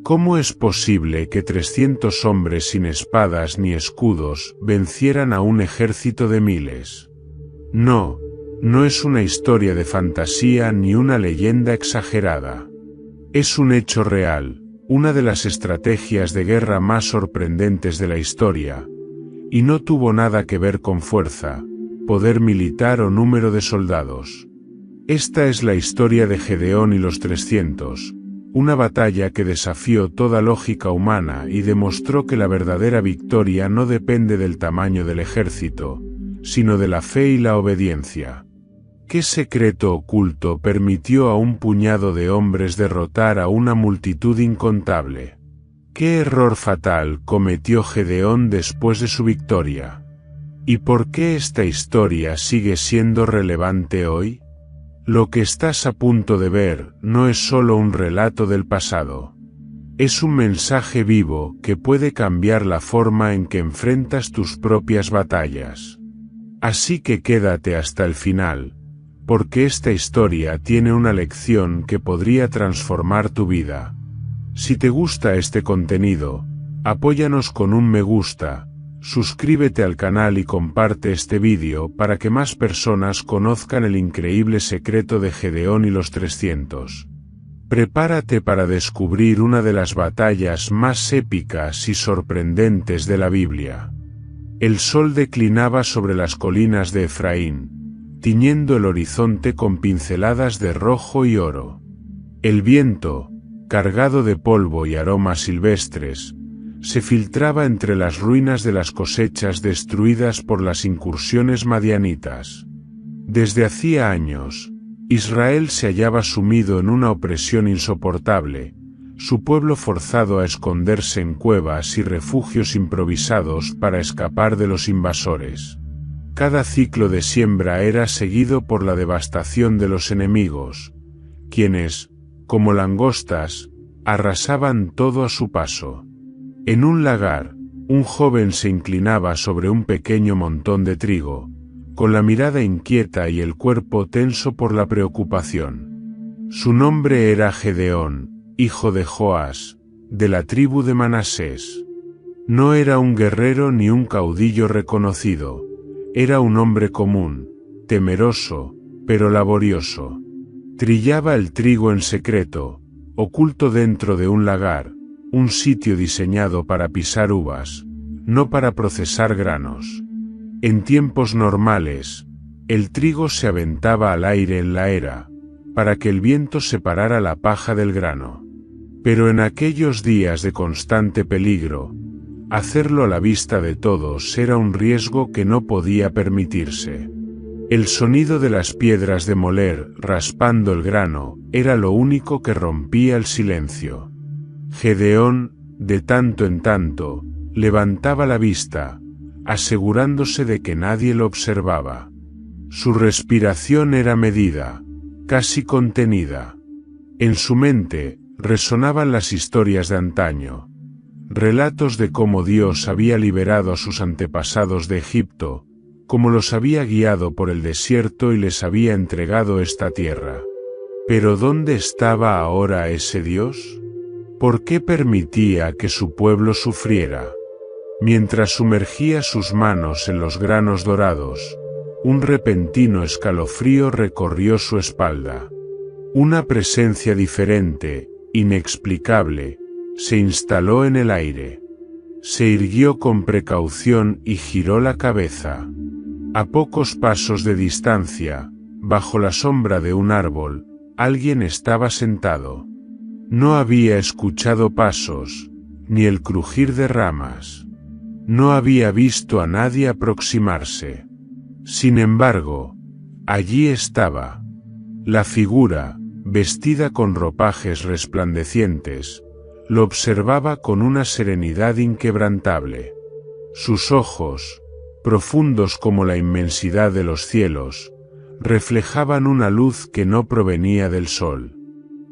¿Cómo es posible que 300 hombres sin espadas ni escudos vencieran a un ejército de miles? No, no es una historia de fantasía ni una leyenda exagerada. Es un hecho real, una de las estrategias de guerra más sorprendentes de la historia, y no tuvo nada que ver con fuerza, poder militar o número de soldados. Esta es la historia de Gedeón y los 300, una batalla que desafió toda lógica humana y demostró que la verdadera victoria no depende del tamaño del ejército, sino de la fe y la obediencia. ¿Qué secreto oculto permitió a un puñado de hombres derrotar a una multitud incontable? ¿Qué error fatal cometió Gedeón después de su victoria? ¿Y por qué esta historia sigue siendo relevante hoy? Lo que estás a punto de ver no es solo un relato del pasado. Es un mensaje vivo que puede cambiar la forma en que enfrentas tus propias batallas. Así que quédate hasta el final, porque esta historia tiene una lección que podría transformar tu vida. Si te gusta este contenido, apóyanos con un me gusta, suscríbete al canal y comparte este vídeo para que más personas conozcan el increíble secreto de Gedeón y los 300. Prepárate para descubrir una de las batallas más épicas y sorprendentes de la Biblia. El sol declinaba sobre las colinas de Efraín, tiñendo el horizonte con pinceladas de rojo y oro. El viento, cargado de polvo y aromas silvestres, se filtraba entre las ruinas de las cosechas destruidas por las incursiones madianitas. Desde hacía años, Israel se hallaba sumido en una opresión insoportable, su pueblo forzado a esconderse en cuevas y refugios improvisados para escapar de los invasores. Cada ciclo de siembra era seguido por la devastación de los enemigos, quienes, como langostas, arrasaban todo a su paso. En un lagar, un joven se inclinaba sobre un pequeño montón de trigo, con la mirada inquieta y el cuerpo tenso por la preocupación. Su nombre era Gedeón, hijo de Joás, de la tribu de Manasés. No era un guerrero ni un caudillo reconocido, era un hombre común, temeroso, pero laborioso. Trillaba el trigo en secreto, oculto dentro de un lagar, un sitio diseñado para pisar uvas, no para procesar granos. En tiempos normales, el trigo se aventaba al aire en la era, para que el viento separara la paja del grano. Pero en aquellos días de constante peligro, hacerlo a la vista de todos era un riesgo que no podía permitirse. El sonido de las piedras de moler raspando el grano era lo único que rompía el silencio. Gedeón, de tanto en tanto, levantaba la vista, asegurándose de que nadie lo observaba. Su respiración era medida, casi contenida. En su mente, resonaban las historias de antaño, relatos de cómo Dios había liberado a sus antepasados de Egipto, cómo los había guiado por el desierto y les había entregado esta tierra. Pero ¿dónde estaba ahora ese Dios? ¿Por qué permitía que su pueblo sufriera? Mientras sumergía sus manos en los granos dorados, un repentino escalofrío recorrió su espalda. Una presencia diferente, inexplicable, se instaló en el aire. Se irguió con precaución y giró la cabeza. A pocos pasos de distancia, bajo la sombra de un árbol, alguien estaba sentado. No había escuchado pasos, ni el crujir de ramas. No había visto a nadie aproximarse. Sin embargo, allí estaba. La figura, vestida con ropajes resplandecientes, lo observaba con una serenidad inquebrantable. Sus ojos, profundos como la inmensidad de los cielos, reflejaban una luz que no provenía del sol.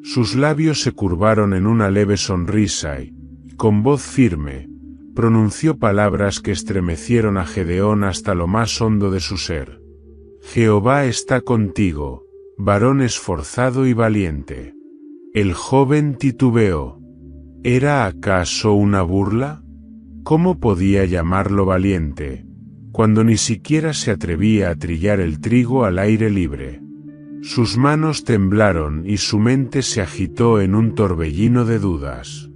Sus labios se curvaron en una leve sonrisa y, con voz firme, pronunció palabras que estremecieron a Gedeón hasta lo más hondo de su ser. Jehová está contigo, varón esforzado y valiente. El joven titubeó. ¿Era acaso una burla? ¿Cómo podía llamarlo valiente, cuando ni siquiera se atrevía a trillar el trigo al aire libre? Sus manos temblaron y su mente se agitó en un torbellino de dudas.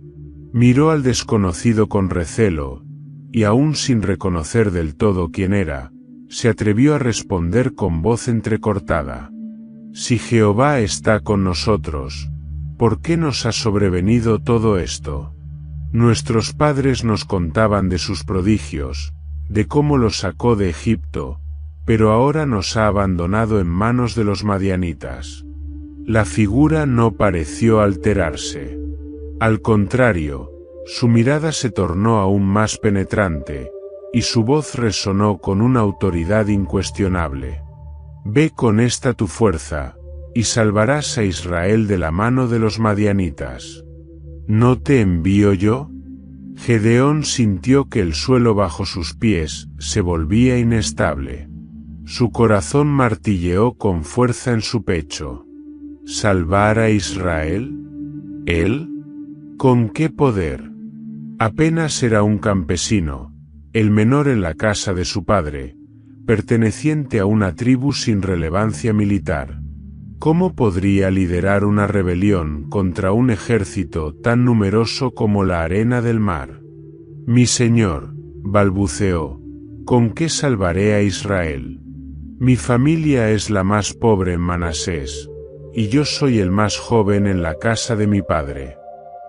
Miró al desconocido con recelo, y aún sin reconocer del todo quién era, se atrevió a responder con voz entrecortada. Si Jehová está con nosotros, ¿por qué nos ha sobrevenido todo esto? Nuestros padres nos contaban de sus prodigios, de cómo los sacó de Egipto, pero ahora nos ha abandonado en manos de los madianitas. La figura no pareció alterarse. Al contrario, su mirada se tornó aún más penetrante, y su voz resonó con una autoridad incuestionable. Ve con esta tu fuerza, y salvarás a Israel de la mano de los madianitas. ¿No te envío yo? Gedeón sintió que el suelo bajo sus pies se volvía inestable. Su corazón martilleó con fuerza en su pecho. ¿Salvar a Israel? ¿Él? ¿Con qué poder? Apenas era un campesino, el menor en la casa de su padre, perteneciente a una tribu sin relevancia militar. ¿Cómo podría liderar una rebelión contra un ejército tan numeroso como la arena del mar? Mi señor, balbuceó, ¿con qué salvaré a Israel? Mi familia es la más pobre en Manasés, y yo soy el más joven en la casa de mi padre.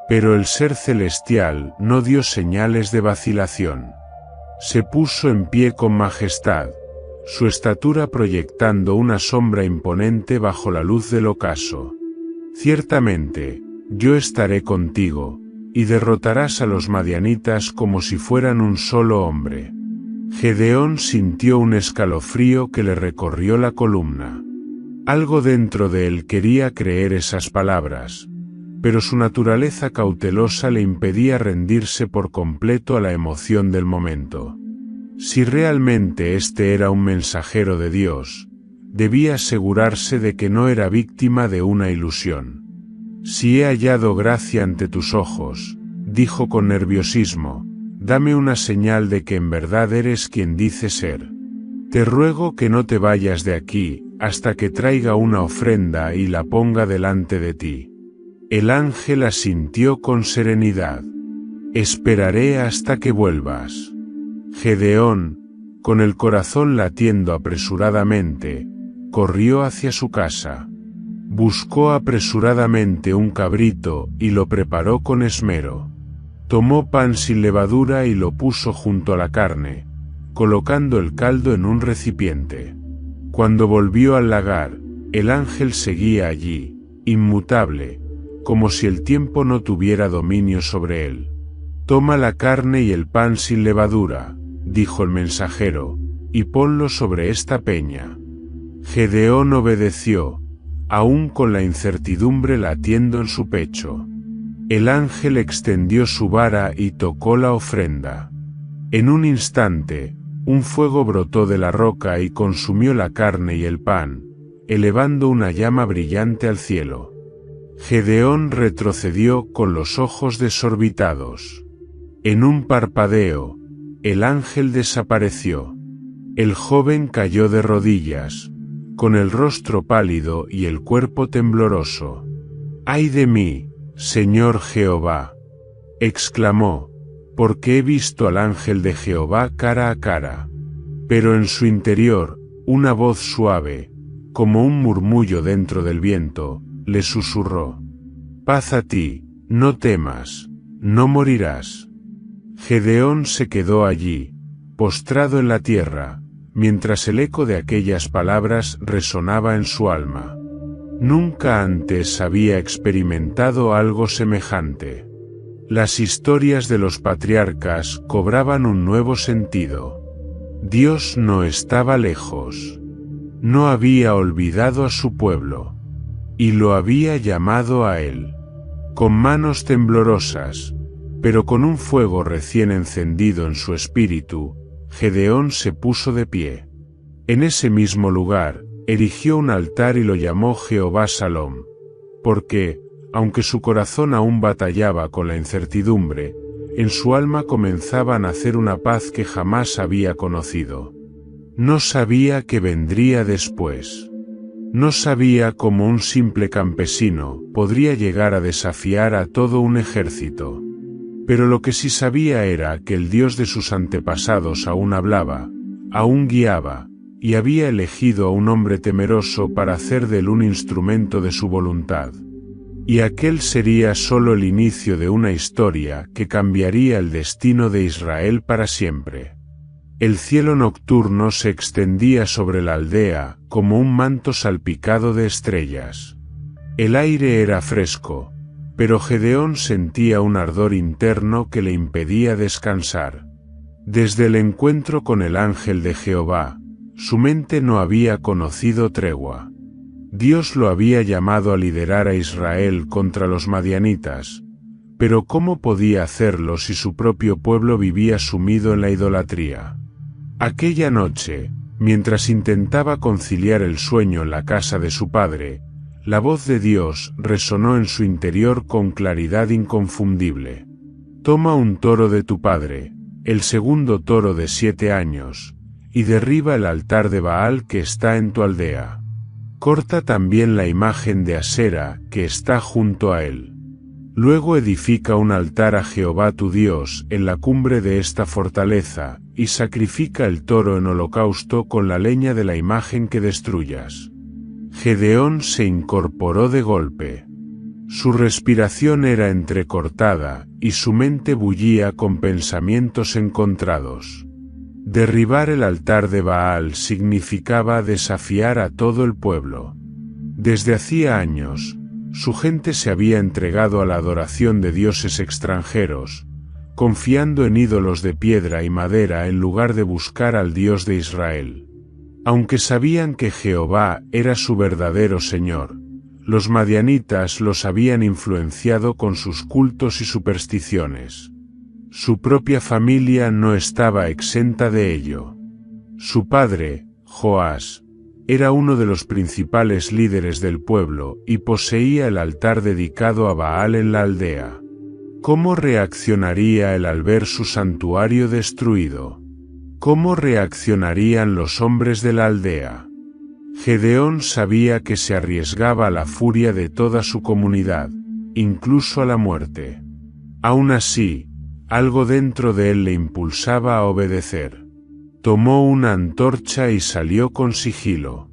Pero el ser celestial no dio señales de vacilación. Se puso en pie con majestad, su estatura proyectando una sombra imponente bajo la luz del ocaso. Ciertamente, yo estaré contigo, y derrotarás a los madianitas como si fueran un solo hombre. Gedeón sintió un escalofrío que le recorrió la columna. Algo dentro de él quería creer esas palabras, pero su naturaleza cautelosa le impedía rendirse por completo a la emoción del momento. Si realmente este era un mensajero de Dios, debía asegurarse de que no era víctima de una ilusión. Si he hallado gracia ante tus ojos, dijo con nerviosismo, dame una señal de que en verdad eres quien dices ser. Te ruego que no te vayas de aquí, hasta que traiga una ofrenda y la ponga delante de ti. El ángel asintió con serenidad. Esperaré hasta que vuelvas. Gedeón, con el corazón latiendo apresuradamente, corrió hacia su casa. Buscó apresuradamente un cabrito y lo preparó con esmero. Tomó pan sin levadura y lo puso junto a la carne, colocando el caldo en un recipiente. Cuando volvió al lagar, el ángel seguía allí, inmutable, como si el tiempo no tuviera dominio sobre él. Toma la carne y el pan sin levadura, dijo el mensajero, y ponlo sobre esta peña. Gedeón obedeció, aún con la incertidumbre latiendo en su pecho. El ángel extendió su vara y tocó la ofrenda. En un instante, un fuego brotó de la roca y consumió la carne y el pan, elevando una llama brillante al cielo. Gedeón retrocedió con los ojos desorbitados. En un parpadeo, el ángel desapareció. El joven cayó de rodillas, con el rostro pálido y el cuerpo tembloroso. ¡Ay de mí, Señor Jehová!, exclamó, porque he visto al ángel de Jehová cara a cara. Pero en su interior, una voz suave, como un murmullo dentro del viento, le susurró: paz a ti, no temas, no morirás. Gedeón se quedó allí, postrado en la tierra, mientras el eco de aquellas palabras resonaba en su alma. Nunca antes había experimentado algo semejante. Las historias de los patriarcas cobraban un nuevo sentido. Dios no estaba lejos. No había olvidado a su pueblo. Y lo había llamado a él. Con manos temblorosas, pero con un fuego recién encendido en su espíritu, Gedeón se puso de pie. En ese mismo lugar, erigió un altar y lo llamó Jehová Salom, porque, Aunque su corazón aún batallaba con la incertidumbre, en su alma comenzaba a nacer una paz que jamás había conocido. No sabía qué vendría después. No sabía cómo un simple campesino podría llegar a desafiar a todo un ejército. Pero lo que sí sabía era que el Dios de sus antepasados aún hablaba, aún guiaba, y había elegido a un hombre temeroso para hacer de él un instrumento de su voluntad. Y aquel sería solo el inicio de una historia que cambiaría el destino de Israel para siempre. El cielo nocturno se extendía sobre la aldea como un manto salpicado de estrellas. El aire era fresco, pero Gedeón sentía un ardor interno que le impedía descansar. Desde el encuentro con el ángel de Jehová, su mente no había conocido tregua. Dios lo había llamado a liderar a Israel contra los madianitas, pero ¿cómo podía hacerlo si su propio pueblo vivía sumido en la idolatría? Aquella noche, mientras intentaba conciliar el sueño en la casa de su padre, la voz de Dios resonó en su interior con claridad inconfundible. Toma un toro de tu padre, el segundo toro de 7 años, y derriba el altar de Baal que está en tu aldea. Corta también la imagen de Asera que está junto a él. Luego edifica un altar a Jehová tu Dios en la cumbre de esta fortaleza, y sacrifica el toro en holocausto con la leña de la imagen que destruyas. Gedeón se incorporó de golpe. Su respiración era entrecortada, y su mente bullía con pensamientos encontrados. Derribar el altar de Baal significaba desafiar a todo el pueblo. Desde hacía años, su gente se había entregado a la adoración de dioses extranjeros, confiando en ídolos de piedra y madera en lugar de buscar al Dios de Israel. Aunque sabían que Jehová era su verdadero Señor, los madianitas los habían influenciado con sus cultos y supersticiones. Su propia familia no estaba exenta de ello. Su padre, Joás, era uno de los principales líderes del pueblo y poseía el altar dedicado a Baal en la aldea. ¿Cómo reaccionaría él al ver su santuario destruido? ¿Cómo reaccionarían los hombres de la aldea? Gedeón sabía que se arriesgaba a la furia de toda su comunidad, incluso a la muerte. Aún así, algo dentro de él le impulsaba a obedecer. Tomó una antorcha y salió con sigilo.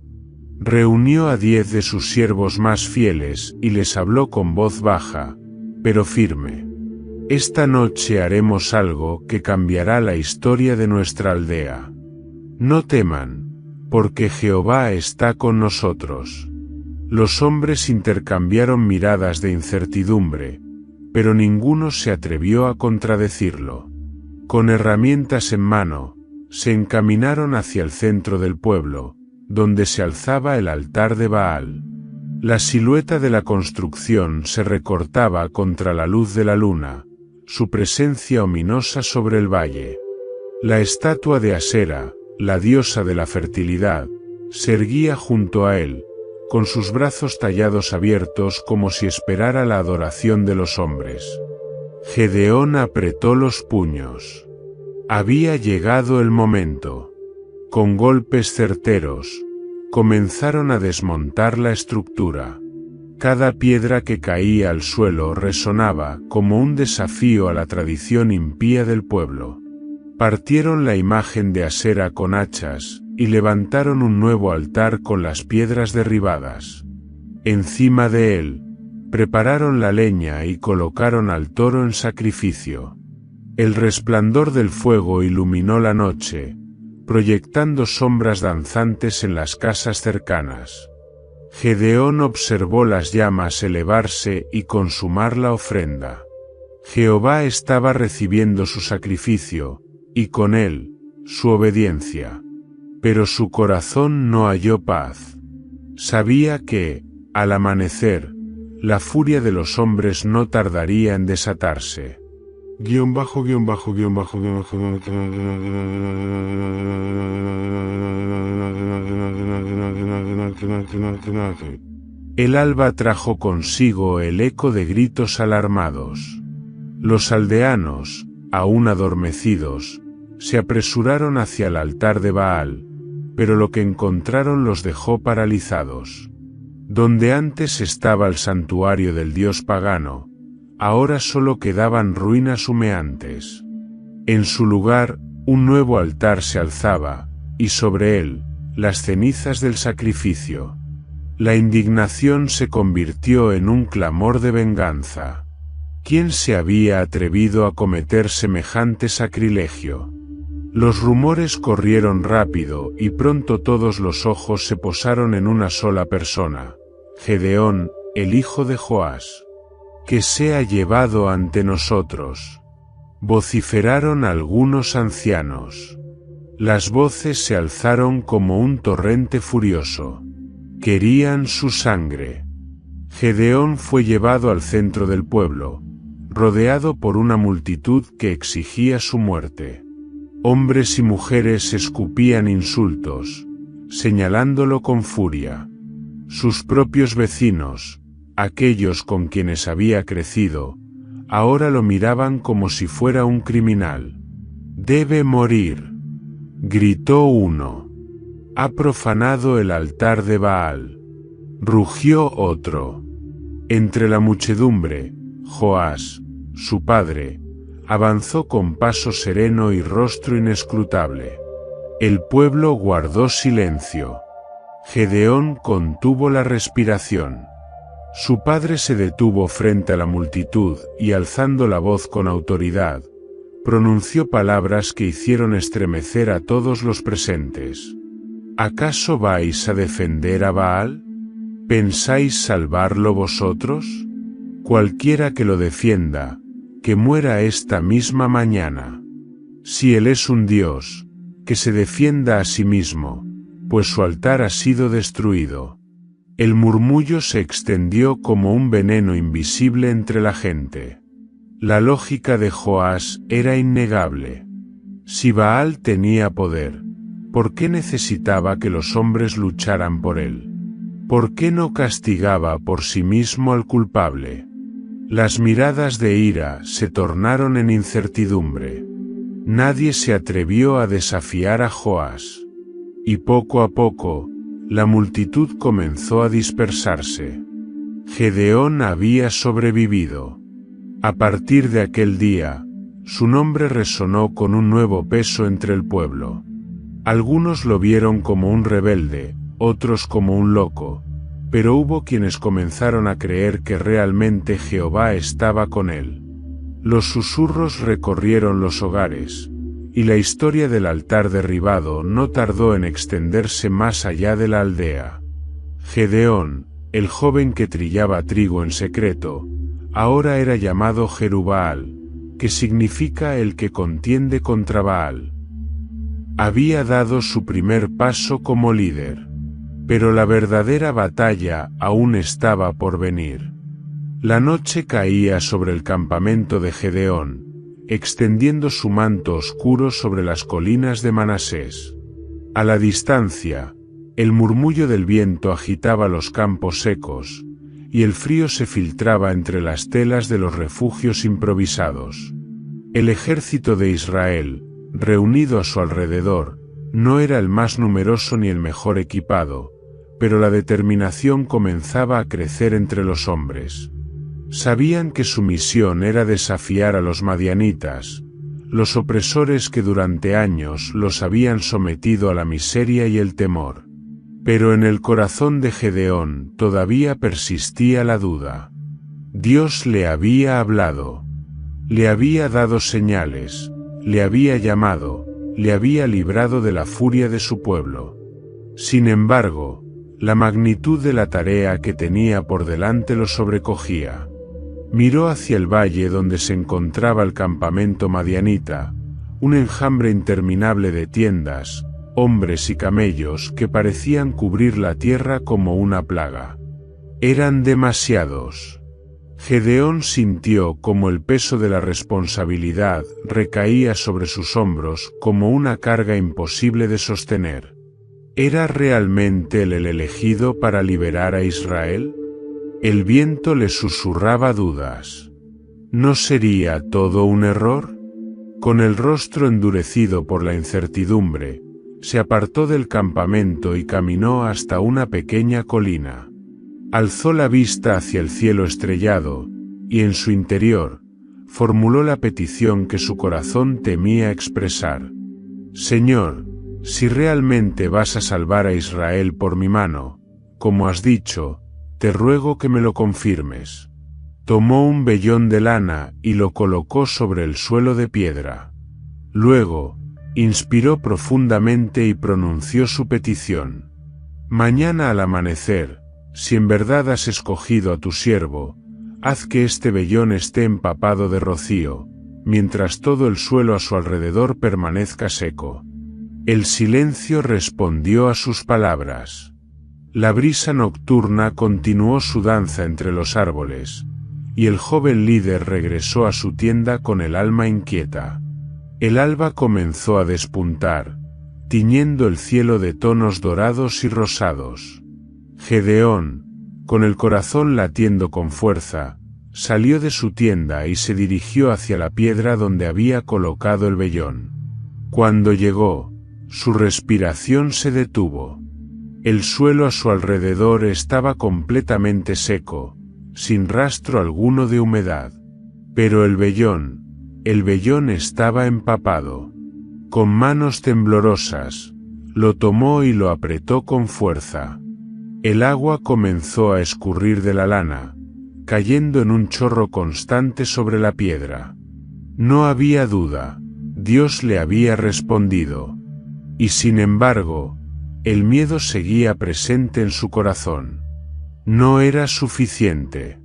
Reunió a 10 de sus siervos más fieles y les habló con voz baja, pero firme. Esta noche haremos algo que cambiará la historia de nuestra aldea. No teman, porque Jehová está con nosotros. Los hombres intercambiaron miradas de incertidumbre, pero ninguno se atrevió a contradecirlo. Con herramientas en mano, se encaminaron hacia el centro del pueblo, donde se alzaba el altar de Baal. La silueta de la construcción se recortaba contra la luz de la luna, su presencia ominosa sobre el valle. La estatua de Asera, la diosa de la fertilidad, se erguía junto a él, con sus brazos tallados abiertos como si esperara la adoración de los hombres. Gedeón apretó los puños. Había llegado el momento. Con golpes certeros, comenzaron a desmontar la estructura. Cada piedra que caía al suelo resonaba como un desafío a la tradición impía del pueblo. Partieron la imagen de Asera con hachas, y levantaron un nuevo altar con las piedras derribadas. Encima de él, prepararon la leña y colocaron al toro en sacrificio. El resplandor del fuego iluminó la noche, proyectando sombras danzantes en las casas cercanas. Gedeón observó las llamas elevarse y consumar la ofrenda. Jehová estaba recibiendo su sacrificio, y con él, su obediencia. Pero su corazón no halló paz. Sabía que, al amanecer, la furia de los hombres no tardaría en desatarse. El alba trajo consigo el eco de gritos alarmados. Los aldeanos, aún adormecidos, se apresuraron hacia el altar de Baal, pero lo que encontraron los dejó paralizados. Donde antes estaba el santuario del dios pagano, ahora solo quedaban ruinas humeantes. En su lugar, un nuevo altar se alzaba, y sobre él, las cenizas del sacrificio. La indignación se convirtió en un clamor de venganza. ¿Quién se había atrevido a cometer semejante sacrilegio? Los rumores corrieron rápido y pronto todos los ojos se posaron en una sola persona, Gedeón, el hijo de Joás. «Que sea llevado ante nosotros», vociferaron algunos ancianos. Las voces se alzaron como un torrente furioso. Querían su sangre. Gedeón fue llevado al centro del pueblo, rodeado por una multitud que exigía su muerte. Hombres y mujeres escupían insultos, señalándolo con furia. Sus propios vecinos, aquellos con quienes había crecido, ahora lo miraban como si fuera un criminal. «Debe morir», gritó uno. «Ha profanado el altar de Baal», rugió otro. Entre la muchedumbre, Joás, su padre, avanzó con paso sereno y rostro inescrutable. El pueblo guardó silencio. Gedeón contuvo la respiración. Su padre se detuvo frente a la multitud y alzando la voz con autoridad, pronunció palabras que hicieron estremecer a todos los presentes. ¿Acaso vais a defender a Baal? ¿Pensáis salvarlo vosotros? Cualquiera que lo defienda, que muera esta misma mañana. Si él es un dios, que se defienda a sí mismo, pues su altar ha sido destruido. El murmullo se extendió como un veneno invisible entre la gente. La lógica de Joás era innegable. Si Baal tenía poder, ¿por qué necesitaba que los hombres lucharan por él? ¿Por qué no castigaba por sí mismo al culpable? Las miradas de ira se tornaron en incertidumbre. Nadie se atrevió a desafiar a Joás. Y poco a poco, la multitud comenzó a dispersarse. Gedeón había sobrevivido. A partir de aquel día, su nombre resonó con un nuevo peso entre el pueblo. Algunos lo vieron como un rebelde, otros como un loco, pero hubo quienes comenzaron a creer que realmente Jehová estaba con él. Los susurros recorrieron los hogares, y la historia del altar derribado no tardó en extenderse más allá de la aldea. Gedeón, el joven que trillaba trigo en secreto, ahora era llamado Jerubbaal, que significa el que contiende contra Baal. Había dado su primer paso como líder. Pero la verdadera batalla aún estaba por venir. La noche caía sobre el campamento de Gedeón, extendiendo su manto oscuro sobre las colinas de Manasés. A la distancia, el murmullo del viento agitaba los campos secos, y el frío se filtraba entre las telas de los refugios improvisados. El ejército de Israel, reunido a su alrededor, no era el más numeroso ni el mejor equipado, pero la determinación comenzaba a crecer entre los hombres. Sabían que su misión era desafiar a los madianitas, los opresores que durante años los habían sometido a la miseria y el temor. Pero en el corazón de Gedeón todavía persistía la duda. Dios le había hablado, le había dado señales, le había llamado, le había librado de la furia de su pueblo. Sin embargo, la magnitud de la tarea que tenía por delante lo sobrecogía. Miró hacia el valle donde se encontraba el campamento madianita, un enjambre interminable de tiendas, hombres y camellos que parecían cubrir la tierra como una plaga. Eran demasiados. Gedeón sintió como el peso de la responsabilidad recaía sobre sus hombros como una carga imposible de sostener. ¿Era realmente él el elegido para liberar a Israel? El viento le susurraba dudas. ¿No sería todo un error? Con el rostro endurecido por la incertidumbre, se apartó del campamento y caminó hasta una pequeña colina. Alzó la vista hacia el cielo estrellado, y en su interior, formuló la petición que su corazón temía expresar. Señor, si realmente vas a salvar a Israel por mi mano, como has dicho, te ruego que me lo confirmes. Tomó un vellón de lana y lo colocó sobre el suelo de piedra. Luego, inspiró profundamente y pronunció su petición. Mañana al amanecer, si en verdad has escogido a tu siervo, haz que este vellón esté empapado de rocío, mientras todo el suelo a su alrededor permanezca seco. El silencio respondió a sus palabras. La brisa nocturna continuó su danza entre los árboles, y el joven líder regresó a su tienda con el alma inquieta. El alba comenzó a despuntar, tiñendo el cielo de tonos dorados y rosados. Gedeón, con el corazón latiendo con fuerza, salió de su tienda y se dirigió hacia la piedra donde había colocado el vellón. Cuando llegó, su respiración se detuvo. El suelo a su alrededor estaba completamente seco, sin rastro alguno de humedad. Pero el vellón estaba empapado. Con manos temblorosas, lo tomó y lo apretó con fuerza. El agua comenzó a escurrir de la lana, cayendo en un chorro constante sobre la piedra. No había duda, Dios le había respondido. Y sin embargo, el miedo seguía presente en su corazón. No era suficiente.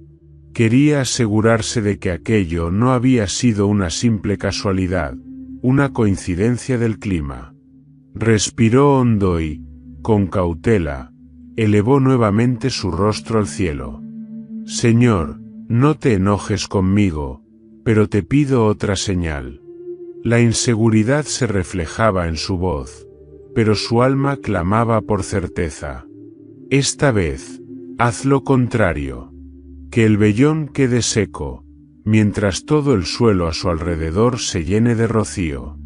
Quería asegurarse de que aquello no había sido una simple casualidad, una coincidencia del clima. Respiró hondo y, con cautela, elevó nuevamente su rostro al cielo. Señor, no te enojes conmigo, pero te pido otra señal. La inseguridad se reflejaba en su voz, pero su alma clamaba por certeza. Esta vez, haz lo contrario. Que el vellón quede seco, mientras todo el suelo a su alrededor se llene de rocío.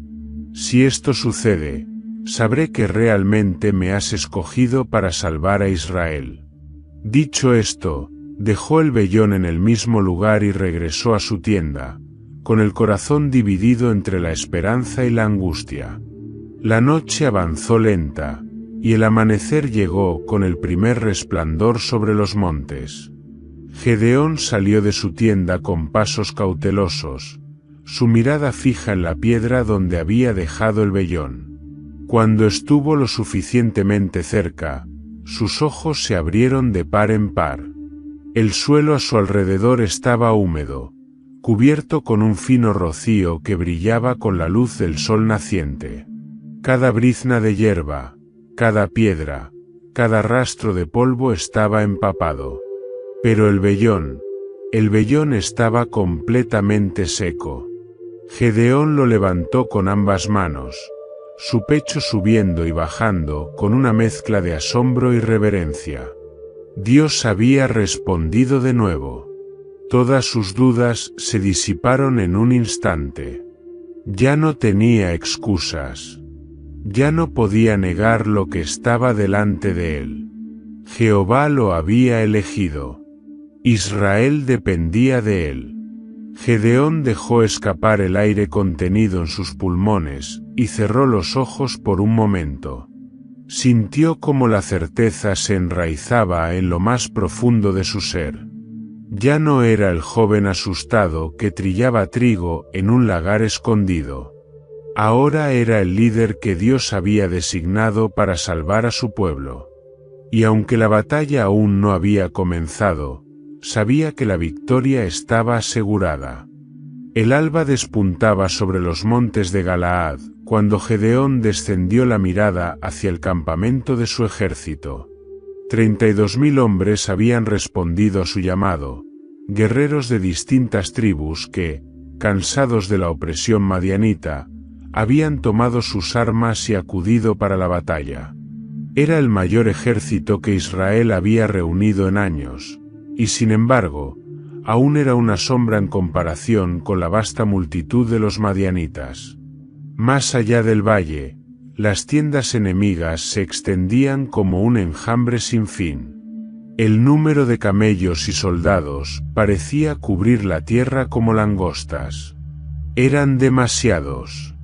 Si esto sucede, sabré que realmente me has escogido para salvar a Israel. Dicho esto, dejó el vellón en el mismo lugar y regresó a su tienda, con el corazón dividido entre la esperanza y la angustia. La noche avanzó lenta, y el amanecer llegó con el primer resplandor sobre los montes. Gedeón salió de su tienda con pasos cautelosos, su mirada fija en la piedra donde había dejado el vellón. Cuando estuvo lo suficientemente cerca, sus ojos se abrieron de par en par. El suelo a su alrededor estaba húmedo, cubierto con un fino rocío que brillaba con la luz del sol naciente. Cada brizna de hierba, cada piedra, cada rastro de polvo estaba empapado. Pero el vellón estaba completamente seco. Gedeón lo levantó con ambas manos, su pecho subiendo y bajando con una mezcla de asombro y reverencia. Dios había respondido de nuevo. Todas sus dudas se disiparon en un instante. Ya no tenía excusas. Ya no podía negar lo que estaba delante de él. Jehová lo había elegido. Israel dependía de él. Gedeón dejó escapar el aire contenido en sus pulmones, y cerró los ojos por un momento. Sintió como la certeza se enraizaba en lo más profundo de su ser. Ya no era el joven asustado que trillaba trigo en un lagar escondido. Ahora era el líder que Dios había designado para salvar a su pueblo. Y aunque la batalla aún no había comenzado, sabía que la victoria estaba asegurada. El alba despuntaba sobre los montes de Galaad, cuando Gedeón descendió la mirada hacia el campamento de su ejército. 32.000 hombres habían respondido a su llamado, guerreros de distintas tribus que, cansados de la opresión madianita, habían tomado sus armas y acudido para la batalla. Era el mayor ejército que Israel había reunido en años, y sin embargo, aún era una sombra en comparación con la vasta multitud de los madianitas. Más allá del valle, las tiendas enemigas se extendían como un enjambre sin fin. El número de camellos y soldados parecía cubrir la tierra como langostas. Eran demasiados.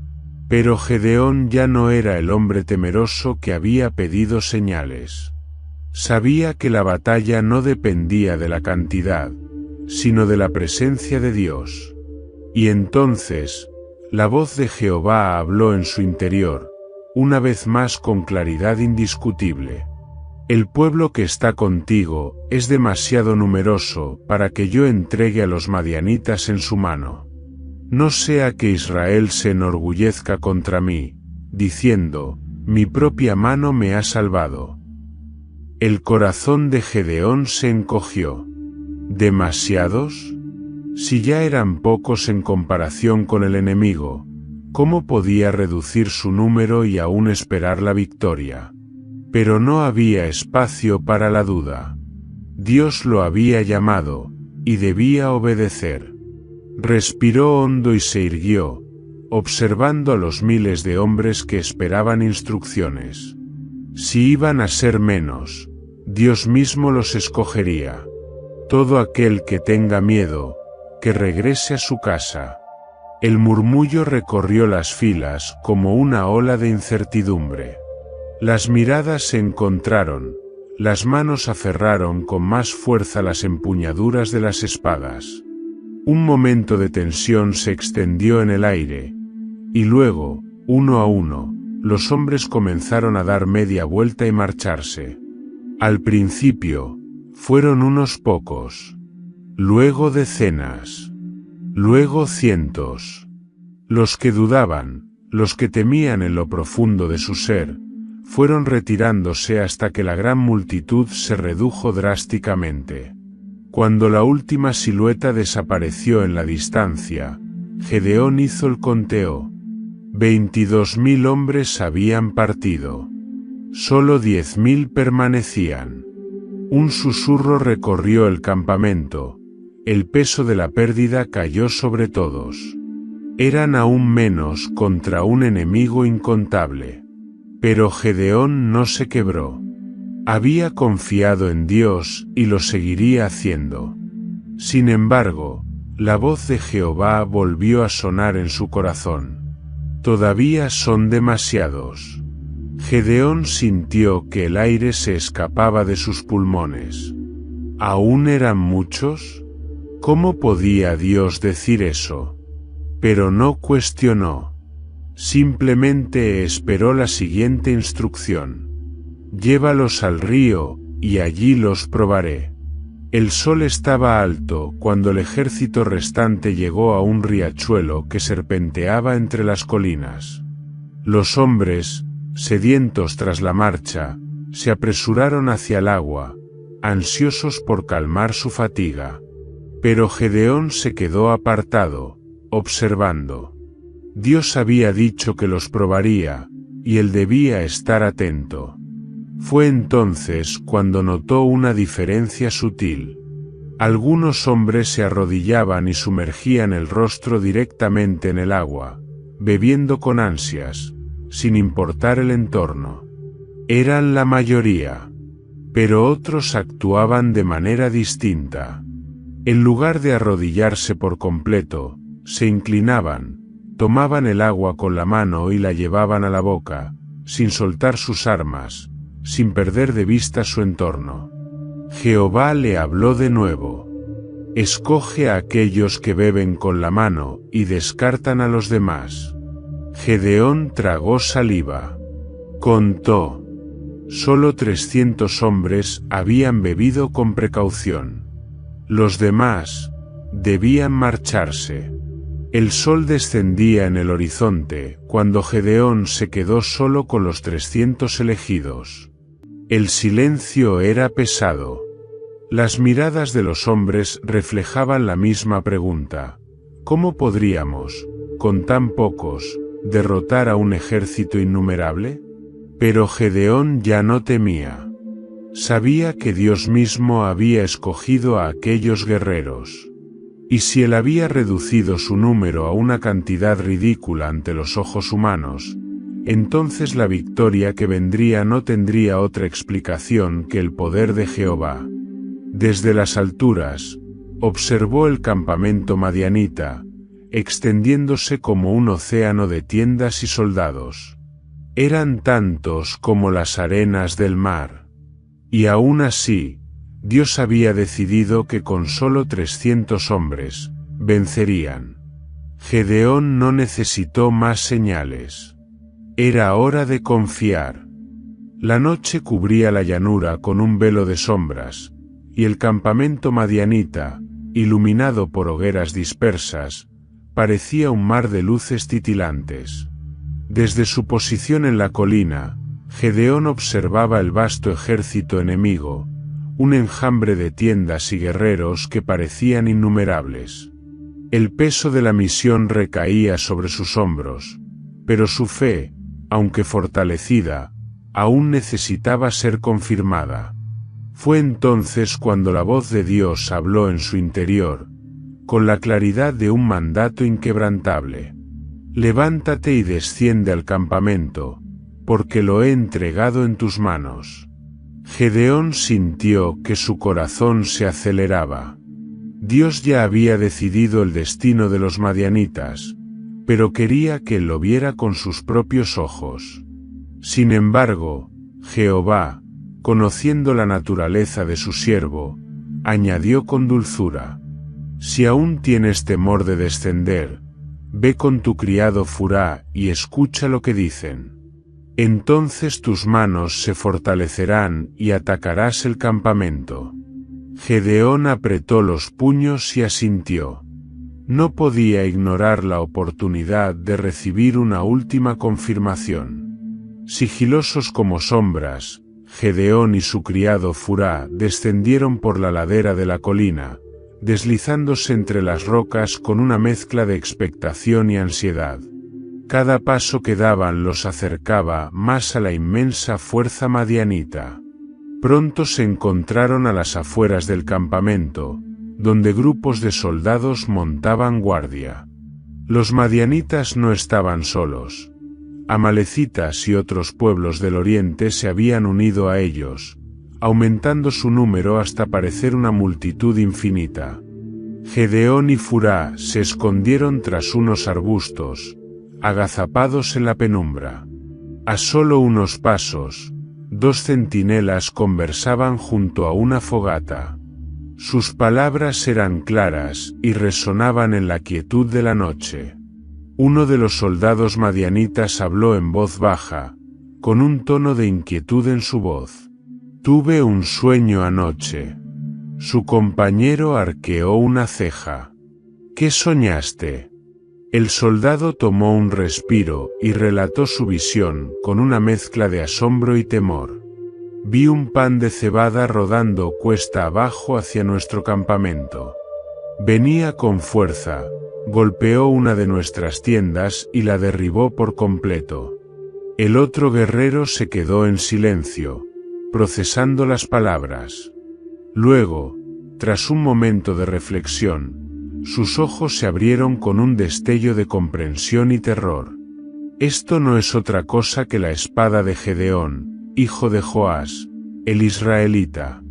Pero Gedeón ya no era el hombre temeroso que había pedido señales. Sabía que la batalla no dependía de la cantidad, sino de la presencia de Dios. Y entonces, la voz de Jehová habló en su interior, una vez más con claridad indiscutible. El pueblo que está contigo es demasiado numeroso para que yo entregue a los madianitas en su mano. No sea que Israel se enorgullezca contra mí, diciendo, mi propia mano me ha salvado. El corazón de Gedeón se encogió. ¿Demasiados? Si ya eran pocos en comparación con el enemigo, ¿cómo podía reducir su número y aún esperar la victoria? Pero no había espacio para la duda. Dios lo había llamado, y debía obedecer. Respiró hondo y se irguió, observando a los miles de hombres que esperaban instrucciones. Si iban a ser menos, Dios mismo los escogería. Todo aquel que tenga miedo, que regrese a su casa. El murmullo recorrió las filas como una ola de incertidumbre. Las miradas se encontraron, las manos aferraron con más fuerza las empuñaduras de las espadas. Un momento de tensión se extendió en el aire, y luego, uno a uno, los hombres comenzaron a dar media vuelta y marcharse. Al principio, fueron unos pocos, luego decenas, luego cientos. Los que dudaban, los que temían en lo profundo de su ser, fueron retirándose hasta que la gran multitud se redujo drásticamente. Cuando la última silueta desapareció en la distancia, Gedeón hizo el conteo. 22.000 hombres habían partido. Solo 10.000 permanecían. Un susurro recorrió el campamento. El peso de la pérdida cayó sobre todos. Eran aún menos contra un enemigo incontable. Pero Gedeón no se quebró. Había confiado en Dios y lo seguiría haciendo. Sin embargo, la voz de Jehová volvió a sonar en su corazón. Todavía son demasiados. Gedeón sintió que el aire se escapaba de sus pulmones. ¿Aún eran muchos? ¿Cómo podía Dios decir eso? Pero no cuestionó. Simplemente esperó la siguiente instrucción. Llévalos al río, y allí los probaré. El sol estaba alto cuando el ejército restante llegó a un riachuelo que serpenteaba entre las colinas. Los hombres, sedientos tras la marcha, se apresuraron hacia el agua, ansiosos por calmar su fatiga. Pero Gedeón se quedó apartado, observando. Dios había dicho que los probaría, y él debía estar atento. Fue entonces cuando notó una diferencia sutil. Algunos hombres se arrodillaban y sumergían el rostro directamente en el agua, bebiendo con ansias, sin importar el entorno. Eran la mayoría. Pero otros actuaban de manera distinta. En lugar de arrodillarse por completo, se inclinaban, tomaban el agua con la mano y la llevaban a la boca, sin soltar sus armas, sin perder de vista su entorno. Jehová le habló de nuevo. Escoge a aquellos que beben con la mano y descartan a los demás. Gedeón tragó saliva. Contó. Solo 300 hombres habían bebido con precaución. Los demás debían marcharse. El sol descendía en el horizonte cuando Gedeón se quedó solo con los 300 elegidos. El silencio era pesado. Las miradas de los hombres reflejaban la misma pregunta. ¿Cómo podríamos, con tan pocos, derrotar a un ejército innumerable? Pero Gedeón ya no temía. Sabía que Dios mismo había escogido a aquellos guerreros. Y si él había reducido su número a una cantidad ridícula ante los ojos humanos, entonces la victoria que vendría no tendría otra explicación que el poder de Jehová. Desde las alturas, observó el campamento madianita, extendiéndose como un océano de tiendas y soldados. Eran tantos como las arenas del mar. Y aún así, Dios había decidido que con solo 300 hombres, vencerían. Gedeón no necesitó más señales. Era hora de confiar. La noche cubría la llanura con un velo de sombras, y el campamento madianita, iluminado por hogueras dispersas, parecía un mar de luces titilantes. Desde su posición en la colina, Gedeón observaba el vasto ejército enemigo, un enjambre de tiendas y guerreros que parecían innumerables. El peso de la misión recaía sobre sus hombros, pero su fe, aunque fortalecida, aún necesitaba ser confirmada. Fue entonces cuando la voz de Dios habló en su interior, con la claridad de un mandato inquebrantable. Levántate y desciende al campamento, porque lo he entregado en tus manos. Gedeón sintió que su corazón se aceleraba. Dios ya había decidido el destino de los madianitas, pero quería que él lo viera con sus propios ojos. Sin embargo, Jehová, conociendo la naturaleza de su siervo, añadió con dulzura: si aún tienes temor de descender, ve con tu criado Furá y escucha lo que dicen. Entonces tus manos se fortalecerán y atacarás el campamento. Gedeón apretó los puños y asintió. No podía ignorar la oportunidad de recibir una última confirmación. Sigilosos como sombras, Gedeón y su criado Furá descendieron por la ladera de la colina, deslizándose entre las rocas con una mezcla de expectación y ansiedad. Cada paso que daban los acercaba más a la inmensa fuerza madianita. Pronto se encontraron a las afueras del campamento, donde grupos de soldados montaban guardia. Los madianitas no estaban solos. Amalecitas y otros pueblos del oriente se habían unido a ellos, aumentando su número hasta parecer una multitud infinita. Gedeón y Furá se escondieron tras unos arbustos, agazapados en la penumbra. A solo unos pasos, dos centinelas conversaban junto a una fogata. Sus palabras eran claras y resonaban en la quietud de la noche. Uno de los soldados madianitas habló en voz baja, con un tono de inquietud en su voz. Tuve un sueño anoche. Su compañero arqueó una ceja. ¿Qué soñaste? El soldado tomó un respiro y relató su visión con una mezcla de asombro y temor. Vi un pan de cebada rodando cuesta abajo hacia nuestro campamento. Venía con fuerza, golpeó una de nuestras tiendas y la derribó por completo. El otro guerrero se quedó en silencio, procesando las palabras. Luego, tras un momento de reflexión, sus ojos se abrieron con un destello de comprensión y terror. Esto no es otra cosa que la espada de Gedeón, hijo de Joás, el israelita.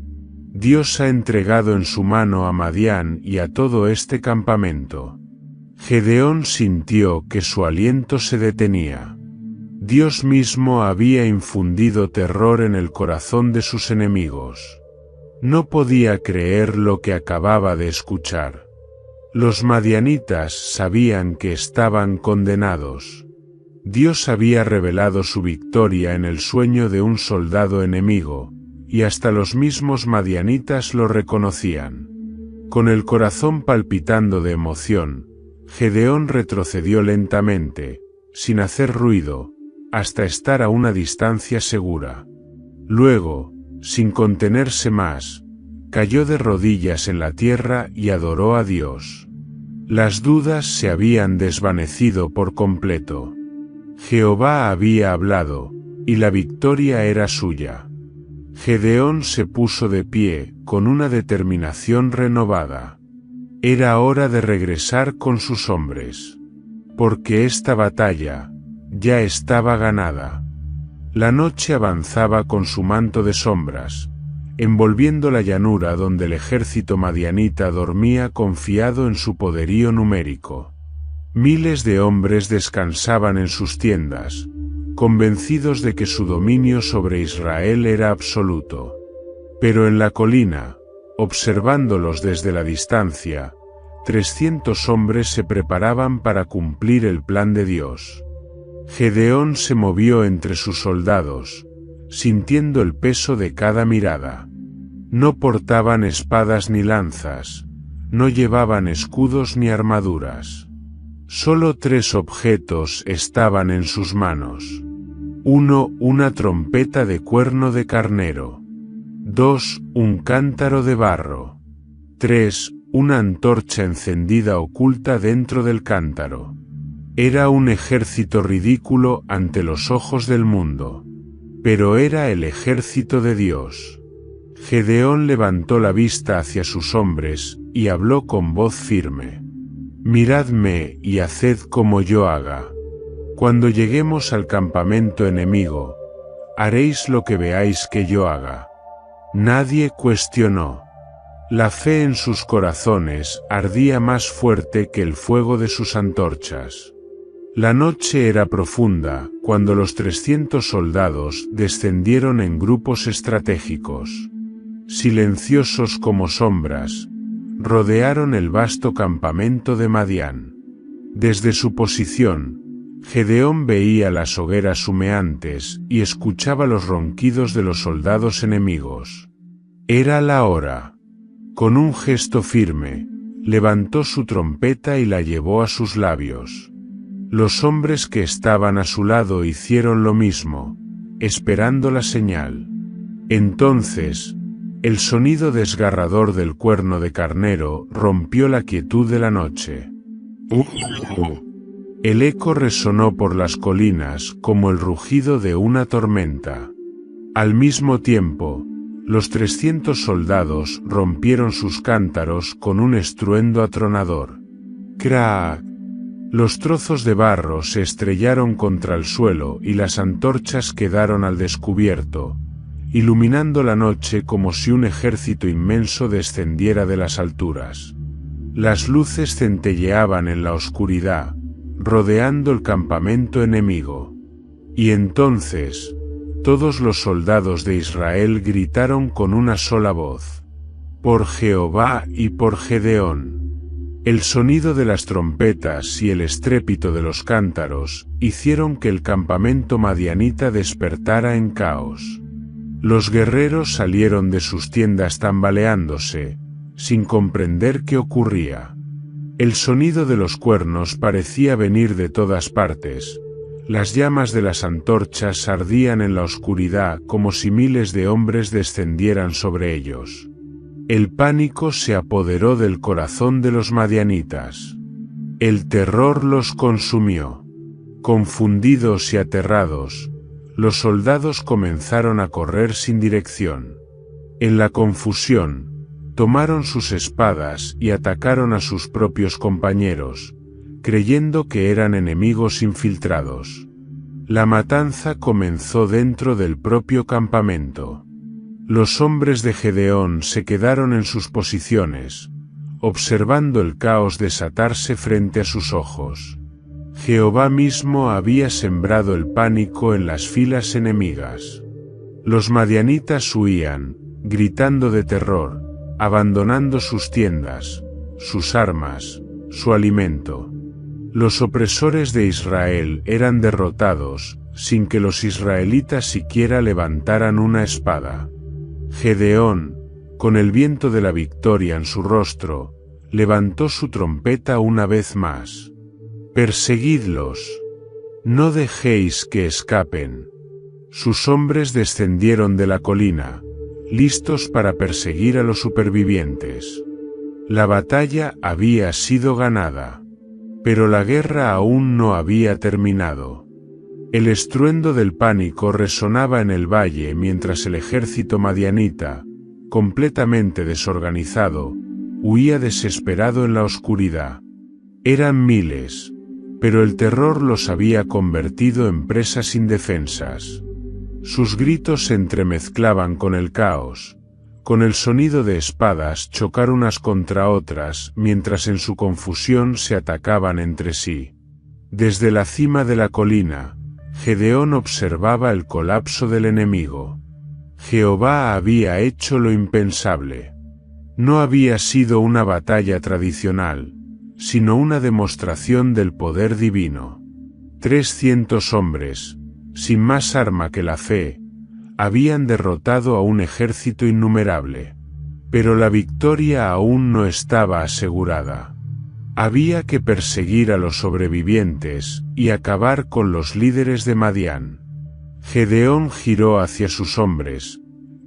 Dios ha entregado en su mano a Madián y a todo este campamento. Gedeón sintió que su aliento se detenía. Dios mismo había infundido terror en el corazón de sus enemigos. No podía creer lo que acababa de escuchar. Los madianitas sabían que estaban condenados. Dios había revelado su victoria en el sueño de un soldado enemigo, y hasta los mismos madianitas lo reconocían. Con el corazón palpitando de emoción, Gedeón retrocedió lentamente, sin hacer ruido, hasta estar a una distancia segura. Luego, sin contenerse más, cayó de rodillas en la tierra y adoró a Dios. Las dudas se habían desvanecido por completo. Jehová había hablado, y la victoria era suya. Gedeón se puso de pie, con una determinación renovada. Era hora de regresar con sus hombres. Porque esta batalla ya estaba ganada. La noche avanzaba con su manto de sombras, envolviendo la llanura donde el ejército madianita dormía confiado en su poderío numérico. Miles de hombres descansaban en sus tiendas, convencidos de que su dominio sobre Israel era absoluto. Pero en la colina, observándolos desde la distancia, 300 hombres se preparaban para cumplir el plan de Dios. Gedeón se movió entre sus soldados, sintiendo el peso de cada mirada. No portaban espadas ni lanzas, no llevaban escudos ni armaduras. Solo 3 objetos estaban en sus manos. 1, una trompeta de cuerno de carnero. 2, un cántaro de barro. 3, una antorcha encendida oculta dentro del cántaro. Era un ejército ridículo ante los ojos del mundo. Pero era el ejército de Dios. Gedeón levantó la vista hacia sus hombres, y habló con voz firme. Miradme y haced como yo haga. Cuando lleguemos al campamento enemigo, haréis lo que veáis que yo haga. Nadie cuestionó. La fe en sus corazones ardía más fuerte que el fuego de sus antorchas. La noche era profunda, cuando los 300 soldados descendieron en grupos estratégicos. Silenciosos como sombras, rodearon el vasto campamento de Madián. Desde su posición, Gedeón veía las hogueras humeantes y escuchaba los ronquidos de los soldados enemigos. Era la hora. Con un gesto firme, levantó su trompeta y la llevó a sus labios. Los hombres que estaban a su lado hicieron lo mismo, esperando la señal. Entonces, el sonido desgarrador del cuerno de carnero rompió la quietud de la noche. El eco resonó por las colinas como el rugido de una tormenta. Al mismo tiempo, los 300 soldados rompieron sus cántaros con un estruendo atronador. ¡Crack! Los trozos de barro se estrellaron contra el suelo y las antorchas quedaron al descubierto, iluminando la noche como si un ejército inmenso descendiera de las alturas. Las luces centelleaban en la oscuridad, rodeando el campamento enemigo. Y entonces, todos los soldados de Israel gritaron con una sola voz: «Por Jehová y por Gedeón». El sonido de las trompetas y el estrépito de los cántaros hicieron que el campamento madianita despertara en caos. Los guerreros salieron de sus tiendas tambaleándose, sin comprender qué ocurría. El sonido de los cuernos parecía venir de todas partes. Las llamas de las antorchas ardían en la oscuridad como si miles de hombres descendieran sobre ellos. El pánico se apoderó del corazón de los madianitas. El terror los consumió. Confundidos y aterrados, los soldados comenzaron a correr sin dirección. En la confusión, tomaron sus espadas y atacaron a sus propios compañeros, creyendo que eran enemigos infiltrados. La matanza comenzó dentro del propio campamento. Los hombres de Gedeón se quedaron en sus posiciones, observando el caos desatarse frente a sus ojos. Jehová mismo había sembrado el pánico en las filas enemigas. Los madianitas huían, gritando de terror, abandonando sus tiendas, sus armas, su alimento. Los opresores de Israel eran derrotados, sin que los israelitas siquiera levantaran una espada. Gedeón, con el viento de la victoria en su rostro, levantó su trompeta una vez más. «Perseguidlos. No dejéis que escapen». Sus hombres descendieron de la colina, listos para perseguir a los supervivientes. La batalla había sido ganada. Pero la guerra aún no había terminado. El estruendo del pánico resonaba en el valle mientras el ejército madianita, completamente desorganizado, huía desesperado en la oscuridad. Eran miles, pero el terror los había convertido en presas indefensas. Sus gritos se entremezclaban con el caos, con el sonido de espadas chocar unas contra otras mientras en su confusión se atacaban entre sí. Desde la cima de la colina, Gedeón observaba el colapso del enemigo. Jehová había hecho lo impensable. No había sido una batalla tradicional, sino una demostración del poder divino. 300 hombres, sin más arma que la fe, habían derrotado a un ejército innumerable. Pero la victoria aún no estaba asegurada. Había que perseguir a los sobrevivientes y acabar con los líderes de Madián. Gedeón giró hacia sus hombres,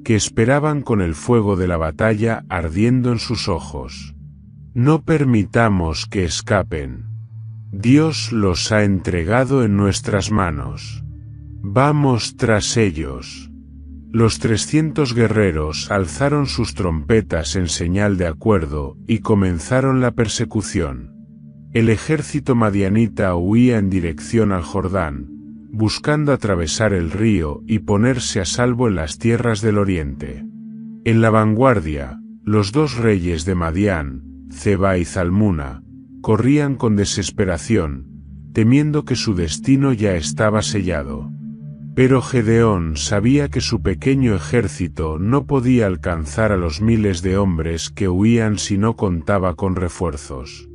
que esperaban con el fuego de la batalla ardiendo en sus ojos. No permitamos que escapen. Dios los ha entregado en nuestras manos. Vamos tras ellos. Los 300 guerreros alzaron sus trompetas en señal de acuerdo y comenzaron la persecución. El ejército madianita huía en dirección al Jordán, buscando atravesar el río y ponerse a salvo en las tierras del oriente. En la vanguardia, los dos reyes de Madián, Zeba y Zalmuna, corrían con desesperación, temiendo que su destino ya estaba sellado. Pero Gedeón sabía que su pequeño ejército no podía alcanzar a los miles de hombres que huían si no contaba con refuerzos.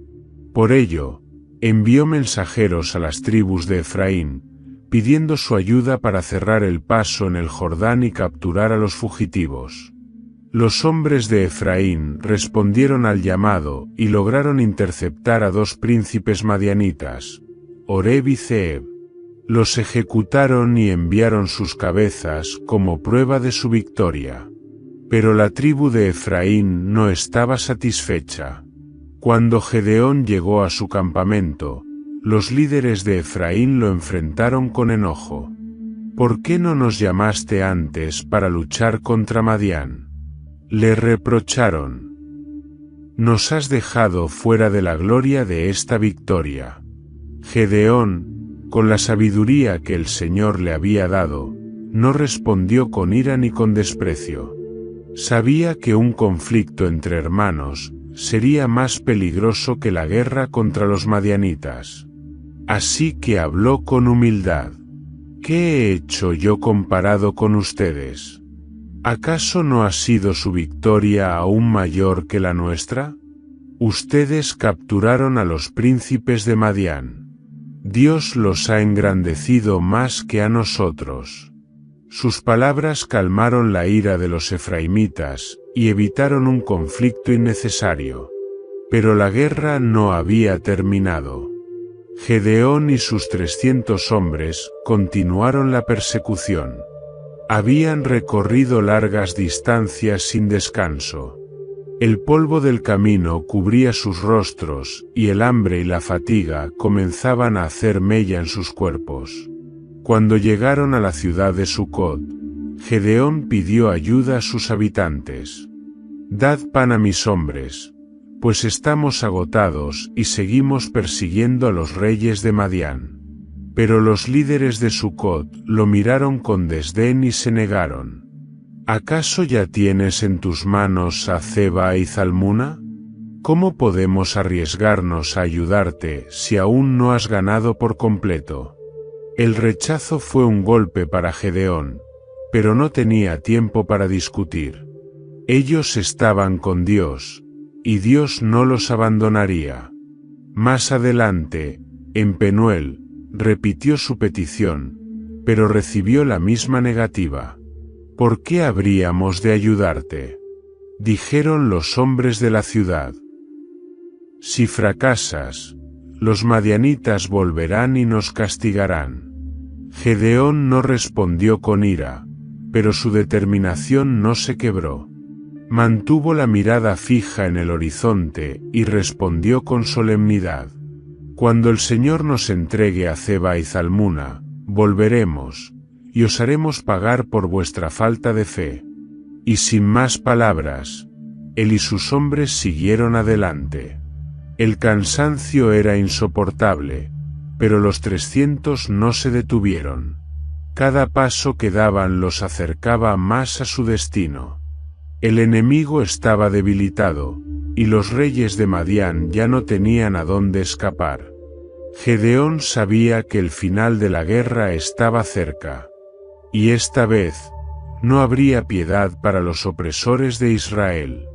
Por ello, envió mensajeros a las tribus de Efraín, pidiendo su ayuda para cerrar el paso en el Jordán y capturar a los fugitivos. Los hombres de Efraín respondieron al llamado y lograron interceptar a dos príncipes madianitas, Oreb y Zeeb. Los ejecutaron y enviaron sus cabezas como prueba de su victoria. Pero la tribu de Efraín no estaba satisfecha. Cuando Gedeón llegó a su campamento, los líderes de Efraín lo enfrentaron con enojo. ¿Por qué no nos llamaste antes para luchar contra Madián? Le reprocharon. Nos has dejado fuera de la gloria de esta victoria. Gedeón, con la sabiduría que el Señor le había dado, no respondió con ira ni con desprecio. Sabía que un conflicto entre hermanos sería más peligroso que la guerra contra los madianitas. Así que habló con humildad. ¿Qué he hecho yo comparado con ustedes? ¿Acaso no ha sido su victoria aún mayor que la nuestra? Ustedes capturaron a los príncipes de Madián. Dios los ha engrandecido más que a nosotros. Sus palabras calmaron la ira de los efraimitas y evitaron un conflicto innecesario. Pero la guerra no había terminado. Gedeón y sus 300 hombres continuaron la persecución. Habían recorrido largas distancias sin descanso. El polvo del camino cubría sus rostros y el hambre y la fatiga comenzaban a hacer mella en sus cuerpos. Cuando llegaron a la ciudad de Sucot, Gedeón pidió ayuda a sus habitantes. «Dad pan a mis hombres, pues estamos agotados y seguimos persiguiendo a los reyes de Madián». Pero los líderes de Sucot lo miraron con desdén y se negaron. ¿Acaso ya tienes en tus manos a Zeba y Zalmuna? ¿Cómo podemos arriesgarnos a ayudarte si aún no has ganado por completo? El rechazo fue un golpe para Gedeón, pero no tenía tiempo para discutir. Ellos estaban con Dios, y Dios no los abandonaría. Más adelante, en Penuel, repitió su petición, pero recibió la misma negativa. ¿Por qué habríamos de ayudarte?, dijeron los hombres de la ciudad. Si fracasas, los madianitas volverán y nos castigarán. Gedeón no respondió con ira, pero su determinación no se quebró. Mantuvo la mirada fija en el horizonte y respondió con solemnidad. Cuando el Señor nos entregue a Zeba y Zalmuna, volveremos, y os haremos pagar por vuestra falta de fe. Y sin más palabras, él y sus hombres siguieron adelante. El cansancio era insoportable, pero los 300 no se detuvieron. Cada paso que daban los acercaba más a su destino. El enemigo estaba debilitado, y los reyes de Madián ya no tenían a dónde escapar. Gedeón sabía que el final de la guerra estaba cerca. Y esta vez, no habría piedad para los opresores de Israel.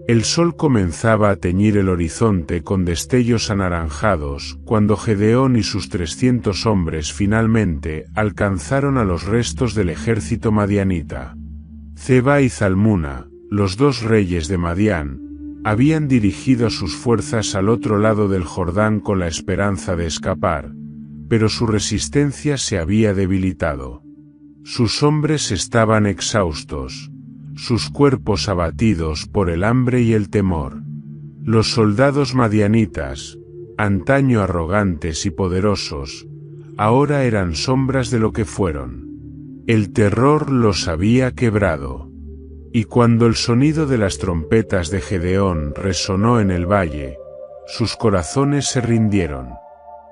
El sol comenzaba a teñir el horizonte con destellos anaranjados cuando Gedeón y sus 300 hombres finalmente alcanzaron a los restos del ejército madianita. Zeba y Zalmuna, los dos reyes de Madián, habían dirigido a sus fuerzas al otro lado del Jordán con la esperanza de escapar, pero su resistencia se había debilitado. Sus hombres estaban exhaustos, sus cuerpos abatidos por el hambre y el temor. Los soldados madianitas, antaño arrogantes y poderosos, ahora eran sombras de lo que fueron. El terror los había quebrado. Y cuando el sonido de las trompetas de Gedeón resonó en el valle, sus corazones se rindieron.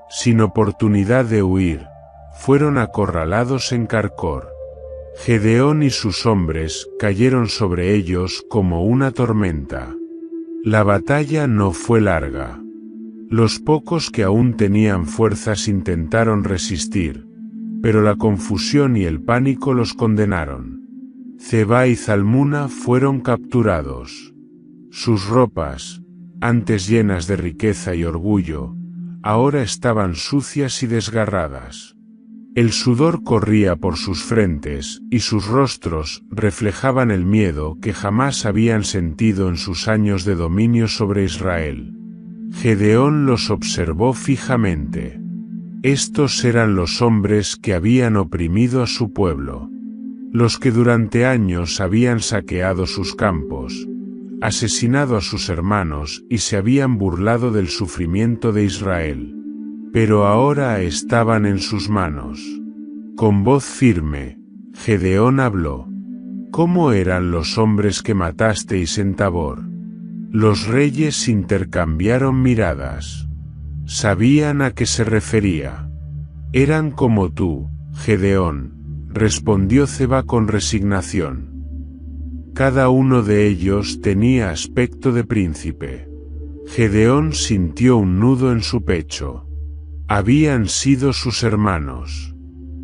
Sin oportunidad de huir, fueron acorralados en Carcor. Gedeón y sus hombres cayeron sobre ellos como una tormenta. La batalla no fue larga. Los pocos que aún tenían fuerzas intentaron resistir, pero la confusión y el pánico los condenaron. Zeba y Zalmuna fueron capturados. Sus ropas, antes llenas de riqueza y orgullo, ahora estaban sucias y desgarradas. El sudor corría por sus frentes, y sus rostros reflejaban el miedo que jamás habían sentido en sus años de dominio sobre Israel. Gedeón los observó fijamente. Estos eran los hombres que habían oprimido a su pueblo. Los que durante años habían saqueado sus campos, asesinado a sus hermanos y se habían burlado del sufrimiento de Israel. Pero ahora estaban en sus manos. Con voz firme, Gedeón habló. ¿Cómo eran los hombres que matasteis en Tabor? Los reyes intercambiaron miradas. Sabían a qué se refería. Eran como tú, Gedeón, respondió Zeba con resignación. Cada uno de ellos tenía aspecto de príncipe. Gedeón sintió un nudo en su pecho. Habían sido sus hermanos.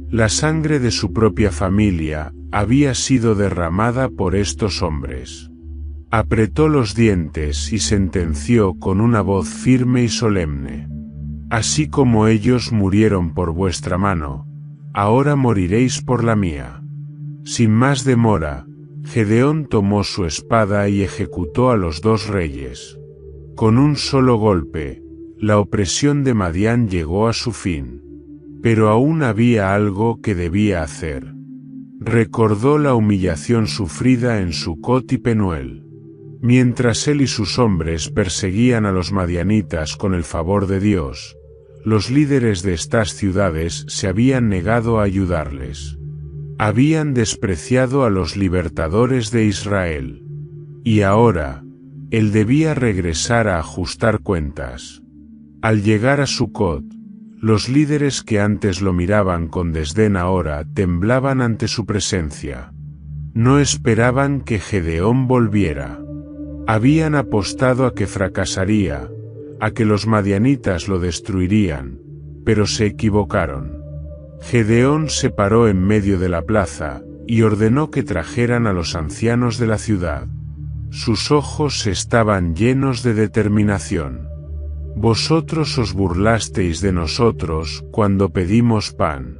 La sangre de su propia familia había sido derramada por estos hombres. Apretó los dientes y sentenció con una voz firme y solemne. Así como ellos murieron por vuestra mano, ahora moriréis por la mía. Sin más demora, Gedeón tomó su espada y ejecutó a los dos reyes. Con un solo golpe, la opresión de Madián llegó a su fin. Pero aún había algo que debía hacer. Recordó la humillación sufrida en Sucot y Penuel. Mientras él y sus hombres perseguían a los madianitas con el favor de Dios, los líderes de estas ciudades se habían negado a ayudarles. Habían despreciado a los libertadores de Israel. Y ahora, él debía regresar a ajustar cuentas. Al llegar a Sucot, los líderes que antes lo miraban con desdén ahora temblaban ante su presencia. No esperaban que Gedeón volviera. Habían apostado a que fracasaría, a que los madianitas lo destruirían, pero se equivocaron. Gedeón se paró en medio de la plaza y ordenó que trajeran a los ancianos de la ciudad. Sus ojos estaban llenos de determinación. Vosotros os burlasteis de nosotros cuando pedimos pan.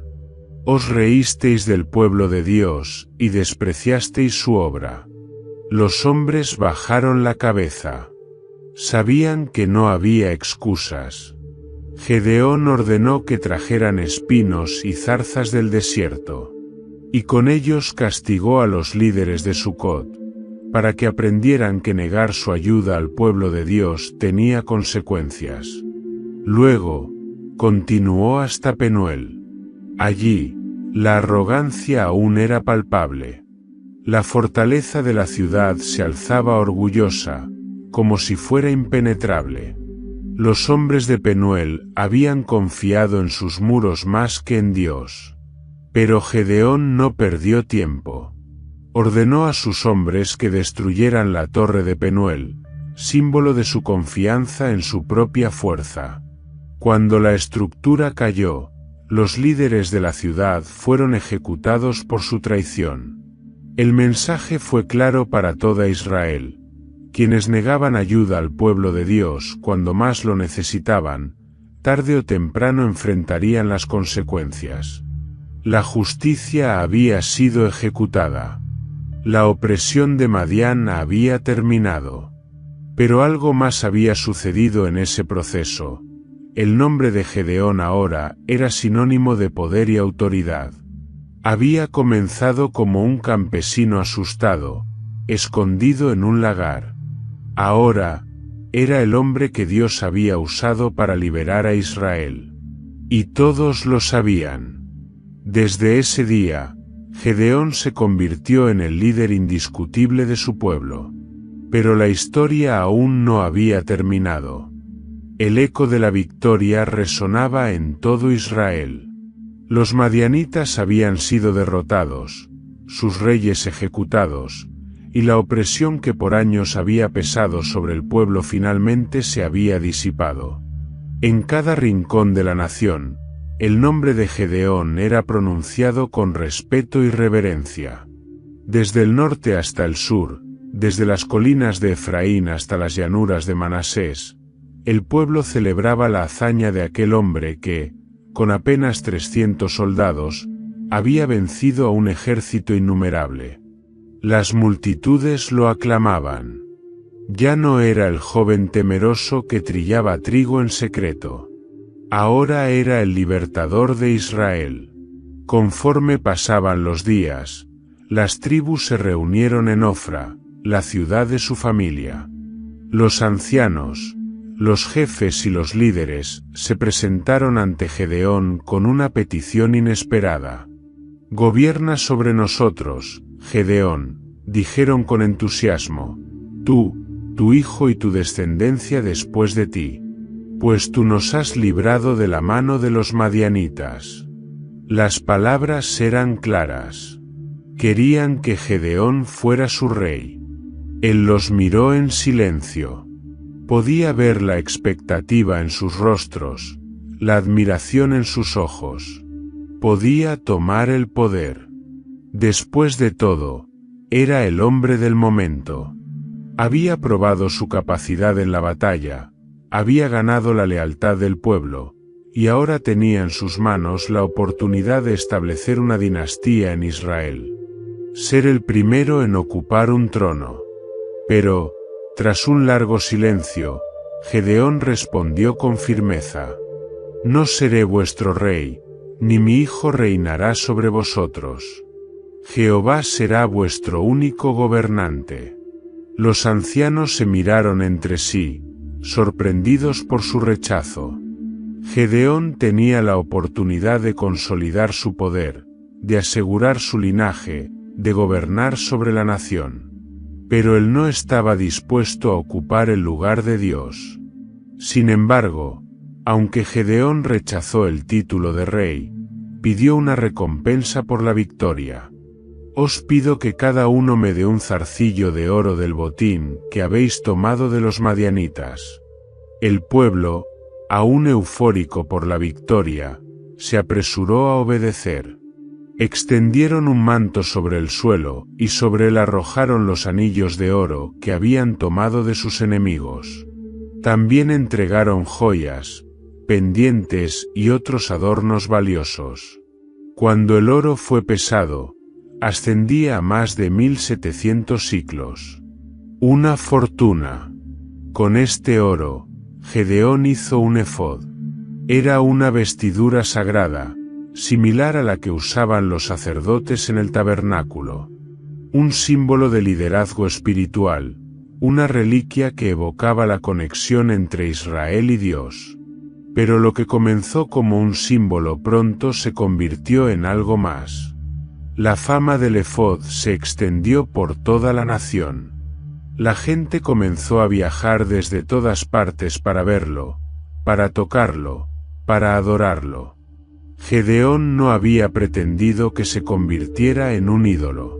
Os reísteis del pueblo de Dios y despreciasteis su obra. Los hombres bajaron la cabeza. Sabían que no había excusas. Gedeón ordenó que trajeran espinos y zarzas del desierto. Y con ellos castigó a los líderes de Sucot, para que aprendieran que negar su ayuda al pueblo de Dios tenía consecuencias. Luego, continuó hasta Penuel. Allí, la arrogancia aún era palpable. La fortaleza de la ciudad se alzaba orgullosa, como si fuera impenetrable. Los hombres de Penuel habían confiado en sus muros más que en Dios. Pero Gedeón no perdió tiempo. Ordenó a sus hombres que destruyeran la torre de Penuel, símbolo de su confianza en su propia fuerza. Cuando la estructura cayó, los líderes de la ciudad fueron ejecutados por su traición. El mensaje fue claro para toda Israel. Quienes negaban ayuda al pueblo de Dios cuando más lo necesitaban, tarde o temprano enfrentarían las consecuencias. La justicia había sido ejecutada. La opresión de Madián había terminado. Pero algo más había sucedido en ese proceso. El nombre de Gedeón ahora era sinónimo de poder y autoridad. Había comenzado como un campesino asustado, escondido en un lagar. Ahora, era el hombre que Dios había usado para liberar a Israel. Y todos lo sabían. Desde ese día, Gedeón se convirtió en el líder indiscutible de su pueblo. Pero la historia aún no había terminado. El eco de la victoria resonaba en todo Israel. Los madianitas habían sido derrotados, sus reyes ejecutados, y la opresión que por años había pesado sobre el pueblo finalmente se había disipado. En cada rincón de la nación, el nombre de Gedeón era pronunciado con respeto y reverencia. Desde el norte hasta el sur, desde las colinas de Efraín hasta las llanuras de Manasés, el pueblo celebraba la hazaña de aquel hombre que, con apenas 300 soldados, había vencido a un ejército innumerable. Las multitudes lo aclamaban. Ya no era el joven temeroso que trillaba trigo en secreto. Ahora era el libertador de Israel. Conforme pasaban los días, las tribus se reunieron en Ofra, la ciudad de su familia. Los ancianos, los jefes y los líderes se presentaron ante Gedeón con una petición inesperada. «Gobierna sobre nosotros, Gedeón», dijeron con entusiasmo, «tú, tu hijo y tu descendencia después de ti, pues tú nos has librado de la mano de los madianitas». Las palabras eran claras. Querían que Gedeón fuera su rey. Él los miró en silencio. Podía ver la expectativa en sus rostros, la admiración en sus ojos. Podía tomar el poder. Después de todo, era el hombre del momento. Había probado su capacidad en la batalla, había ganado la lealtad del pueblo, y ahora tenía en sus manos la oportunidad de establecer una dinastía en Israel. Ser el primero en ocupar un trono. Pero, tras un largo silencio, Gedeón respondió con firmeza: «No seré vuestro rey, ni mi hijo reinará sobre vosotros. Jehová será vuestro único gobernante». Los ancianos se miraron entre sí, sorprendidos por su rechazo. Gedeón tenía la oportunidad de consolidar su poder, de asegurar su linaje, de gobernar sobre la nación. Pero él no estaba dispuesto a ocupar el lugar de Dios. Sin embargo, aunque Gedeón rechazó el título de rey, pidió una recompensa por la victoria. «Os pido que cada uno me dé un zarcillo de oro del botín que habéis tomado de los madianitas». El pueblo, aún eufórico por la victoria, se apresuró a obedecer. Extendieron un manto sobre el suelo, y sobre él arrojaron los anillos de oro que habían tomado de sus enemigos. También entregaron joyas, pendientes y otros adornos valiosos. Cuando el oro fue pesado, ascendía a más de 1700 siclos. Una fortuna. Con este oro, Gedeón hizo un efod. Era una vestidura sagrada, similar a la que usaban los sacerdotes en el tabernáculo. Un símbolo de liderazgo espiritual, una reliquia que evocaba la conexión entre Israel y Dios. Pero lo que comenzó como un símbolo pronto se convirtió en algo más. La fama del efod se extendió por toda la nación. La gente comenzó a viajar desde todas partes para verlo, para tocarlo, para adorarlo. Gedeón no había pretendido que se convirtiera en un ídolo.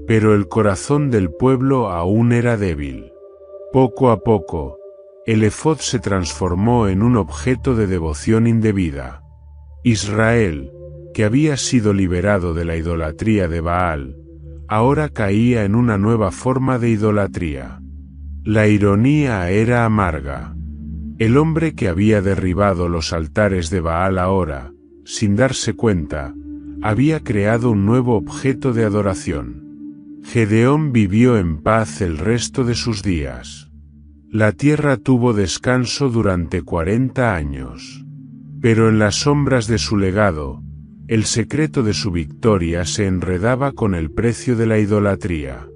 Pero el corazón del pueblo aún era débil. Poco a poco, el efod se transformó en un objeto de devoción indebida. Israel, que había sido liberado de la idolatría de Baal, ahora caía en una nueva forma de idolatría. La ironía era amarga. El hombre que había derribado los altares de Baal ahora, sin darse cuenta, había creado un nuevo objeto de adoración. Gedeón vivió en paz el resto de sus días. La tierra tuvo descanso durante 40 años. Pero en las sombras de su legado, el secreto de su victoria se enredaba con el precio de la idolatría.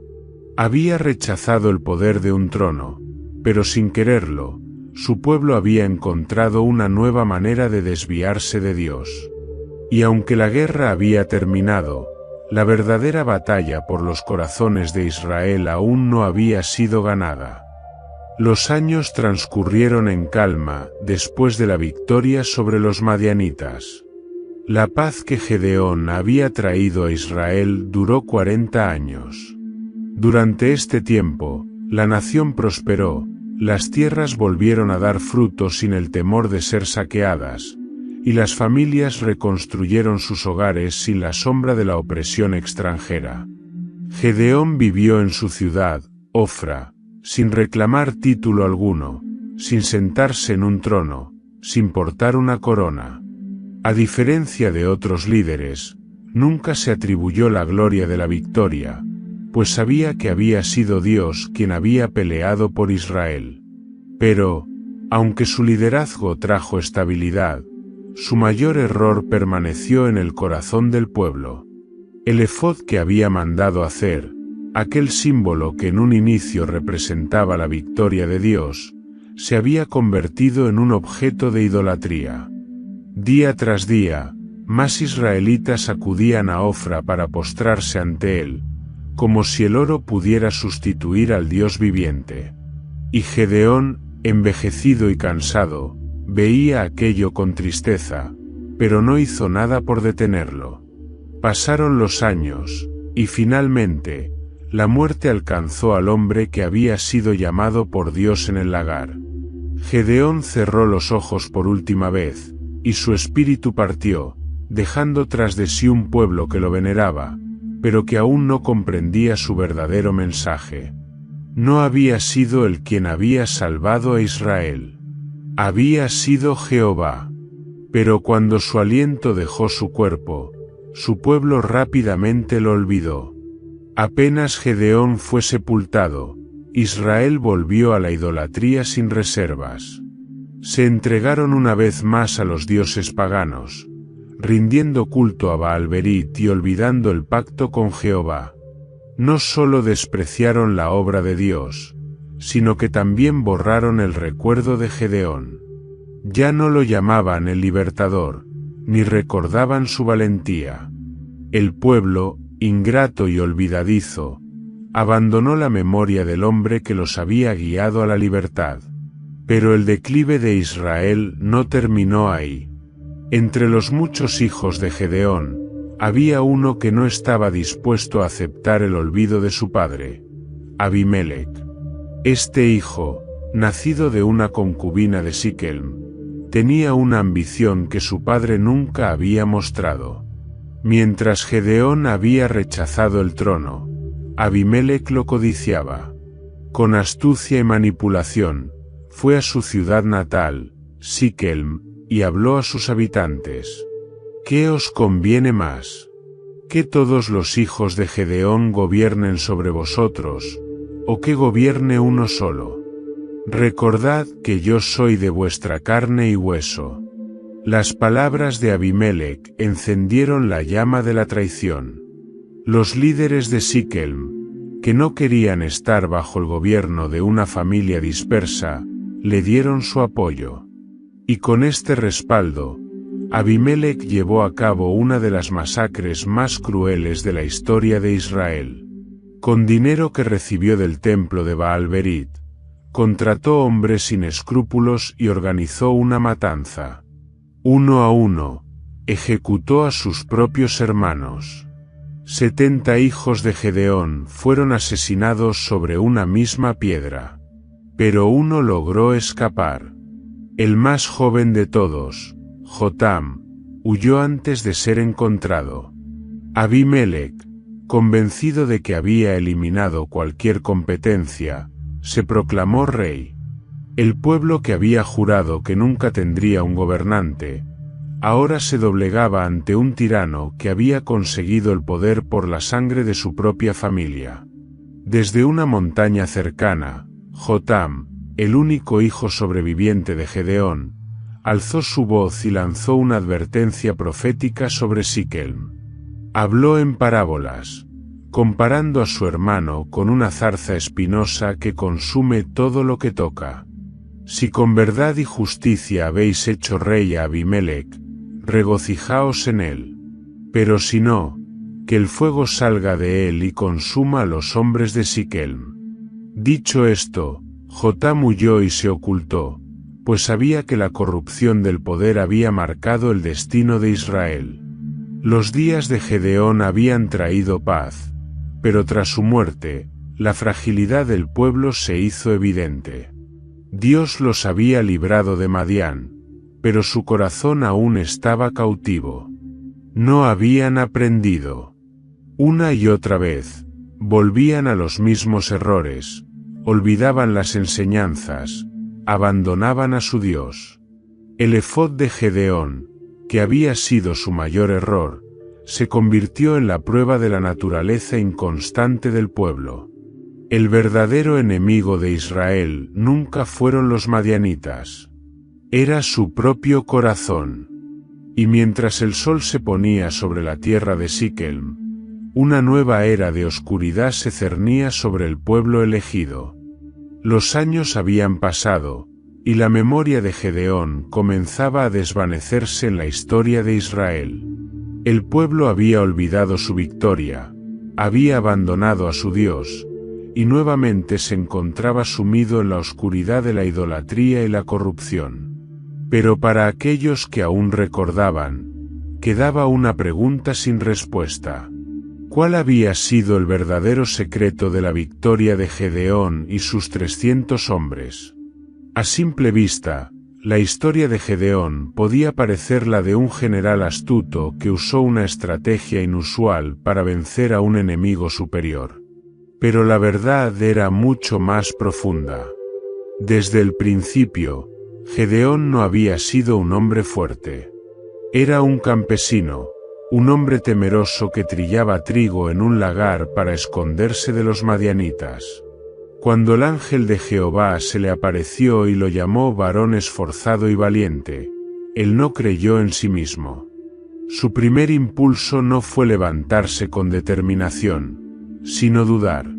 Había rechazado el poder de un trono, pero sin quererlo, su pueblo había encontrado una nueva manera de desviarse de Dios. Y aunque la guerra había terminado, la verdadera batalla por los corazones de Israel aún no había sido ganada. Los años transcurrieron en calma después de la victoria sobre los madianitas. La paz que Gedeón había traído a Israel duró 40 años. Durante este tiempo, la nación prosperó, las tierras volvieron a dar fruto sin el temor de ser saqueadas, y las familias reconstruyeron sus hogares sin la sombra de la opresión extranjera. Gedeón vivió en su ciudad, Ofra, sin reclamar título alguno, sin sentarse en un trono, sin portar una corona. A diferencia de otros líderes, nunca se atribuyó la gloria de la victoria, pues sabía que había sido Dios quien había peleado por Israel. Pero, aunque su liderazgo trajo estabilidad, su mayor error permaneció en el corazón del pueblo. El efod que había mandado hacer, aquel símbolo que en un inicio representaba la victoria de Dios, se había convertido en un objeto de idolatría. Día tras día, más israelitas acudían a Ofra para postrarse ante él, como si el oro pudiera sustituir al Dios viviente. Y Gedeón, envejecido y cansado, veía aquello con tristeza, pero no hizo nada por detenerlo. Pasaron los años, y finalmente, la muerte alcanzó al hombre que había sido llamado por Dios en el lagar. Gedeón cerró los ojos por última vez, y su espíritu partió, dejando tras de sí un pueblo que lo veneraba, pero que aún no comprendía su verdadero mensaje. No había sido él quien había salvado a Israel. Había sido Jehová. Pero cuando su aliento dejó su cuerpo, su pueblo rápidamente lo olvidó. Apenas Gedeón fue sepultado, Israel volvió a la idolatría sin reservas. Se entregaron una vez más a los dioses paganos, rindiendo culto a Baal-Berit y olvidando el pacto con Jehová. No solo despreciaron la obra de Dios, sino que también borraron el recuerdo de Gedeón. Ya no lo llamaban el libertador, ni recordaban su valentía. El pueblo, ingrato y olvidadizo, abandonó la memoria del hombre que los había guiado a la libertad. Pero el declive de Israel no terminó ahí. Entre los muchos hijos de Gedeón, había uno que no estaba dispuesto a aceptar el olvido de su padre, Abimelec. Este hijo, nacido de una concubina de Siquem, tenía una ambición que su padre nunca había mostrado. Mientras Gedeón había rechazado el trono, Abimelec lo codiciaba. Con astucia y manipulación, fue a su ciudad natal, Siquem, y habló a sus habitantes. ¿Qué os conviene más? ¿Que todos los hijos de Gedeón gobiernen sobre vosotros, o que gobierne uno solo? Recordad que yo soy de vuestra carne y hueso. Las palabras de Abimelec encendieron la llama de la traición. Los líderes de Siquem, que no querían estar bajo el gobierno de una familia dispersa, le dieron su apoyo. Y con este respaldo, Abimelec llevó a cabo una de las masacres más crueles de la historia de Israel. Con dinero que recibió del templo de Baal-Berit, contrató hombres sin escrúpulos y organizó una matanza. Uno a uno, ejecutó a sus propios hermanos. 70 hijos de Gedeón fueron asesinados sobre una misma piedra. Pero uno logró escapar. El más joven de todos, Jotam, huyó antes de ser encontrado. Abimelec, convencido de que había eliminado cualquier competencia, se proclamó rey. El pueblo que había jurado que nunca tendría un gobernante, ahora se doblegaba ante un tirano que había conseguido el poder por la sangre de su propia familia. Desde una montaña cercana, Jotam, el único hijo sobreviviente de Gedeón, alzó su voz y lanzó una advertencia profética sobre Siquem. Habló en parábolas, comparando a su hermano con una zarza espinosa que consume todo lo que toca. Si con verdad y justicia habéis hecho rey a Abimelec, regocijaos en él. Pero si no, que el fuego salga de él y consuma a los hombres de Siquem. Dicho esto, Jotam huyó y se ocultó, pues sabía que la corrupción del poder había marcado el destino de Israel. Los días de Gedeón habían traído paz, pero tras su muerte, la fragilidad del pueblo se hizo evidente. Dios los había librado de Madián, pero su corazón aún estaba cautivo. No habían aprendido. Una y otra vez, volvían a los mismos errores, olvidaban las enseñanzas, abandonaban a su Dios. El efod de Gedeón, que había sido su mayor error, se convirtió en la prueba de la naturaleza inconstante del pueblo. El verdadero enemigo de Israel nunca fueron los madianitas. Era su propio corazón. Y mientras el sol se ponía sobre la tierra de Siquem, una nueva era de oscuridad se cernía sobre el pueblo elegido. Los años habían pasado, y la memoria de Gedeón comenzaba a desvanecerse en la historia de Israel. El pueblo había olvidado su victoria, había abandonado a su Dios, y nuevamente se encontraba sumido en la oscuridad de la idolatría y la corrupción. Pero para aquellos que aún recordaban, quedaba una pregunta sin respuesta. ¿Cuál había sido el verdadero secreto de la victoria de Gedeón y sus 300 hombres? A simple vista, la historia de Gedeón podía parecer la de un general astuto que usó una estrategia inusual para vencer a un enemigo superior. Pero la verdad era mucho más profunda. Desde el principio, Gedeón no había sido un hombre fuerte. Era un campesino, un hombre temeroso que trillaba trigo en un lagar para esconderse de los madianitas. Cuando el ángel de Jehová se le apareció y lo llamó varón esforzado y valiente, él no creyó en sí mismo. Su primer impulso no fue levantarse con determinación, sino dudar.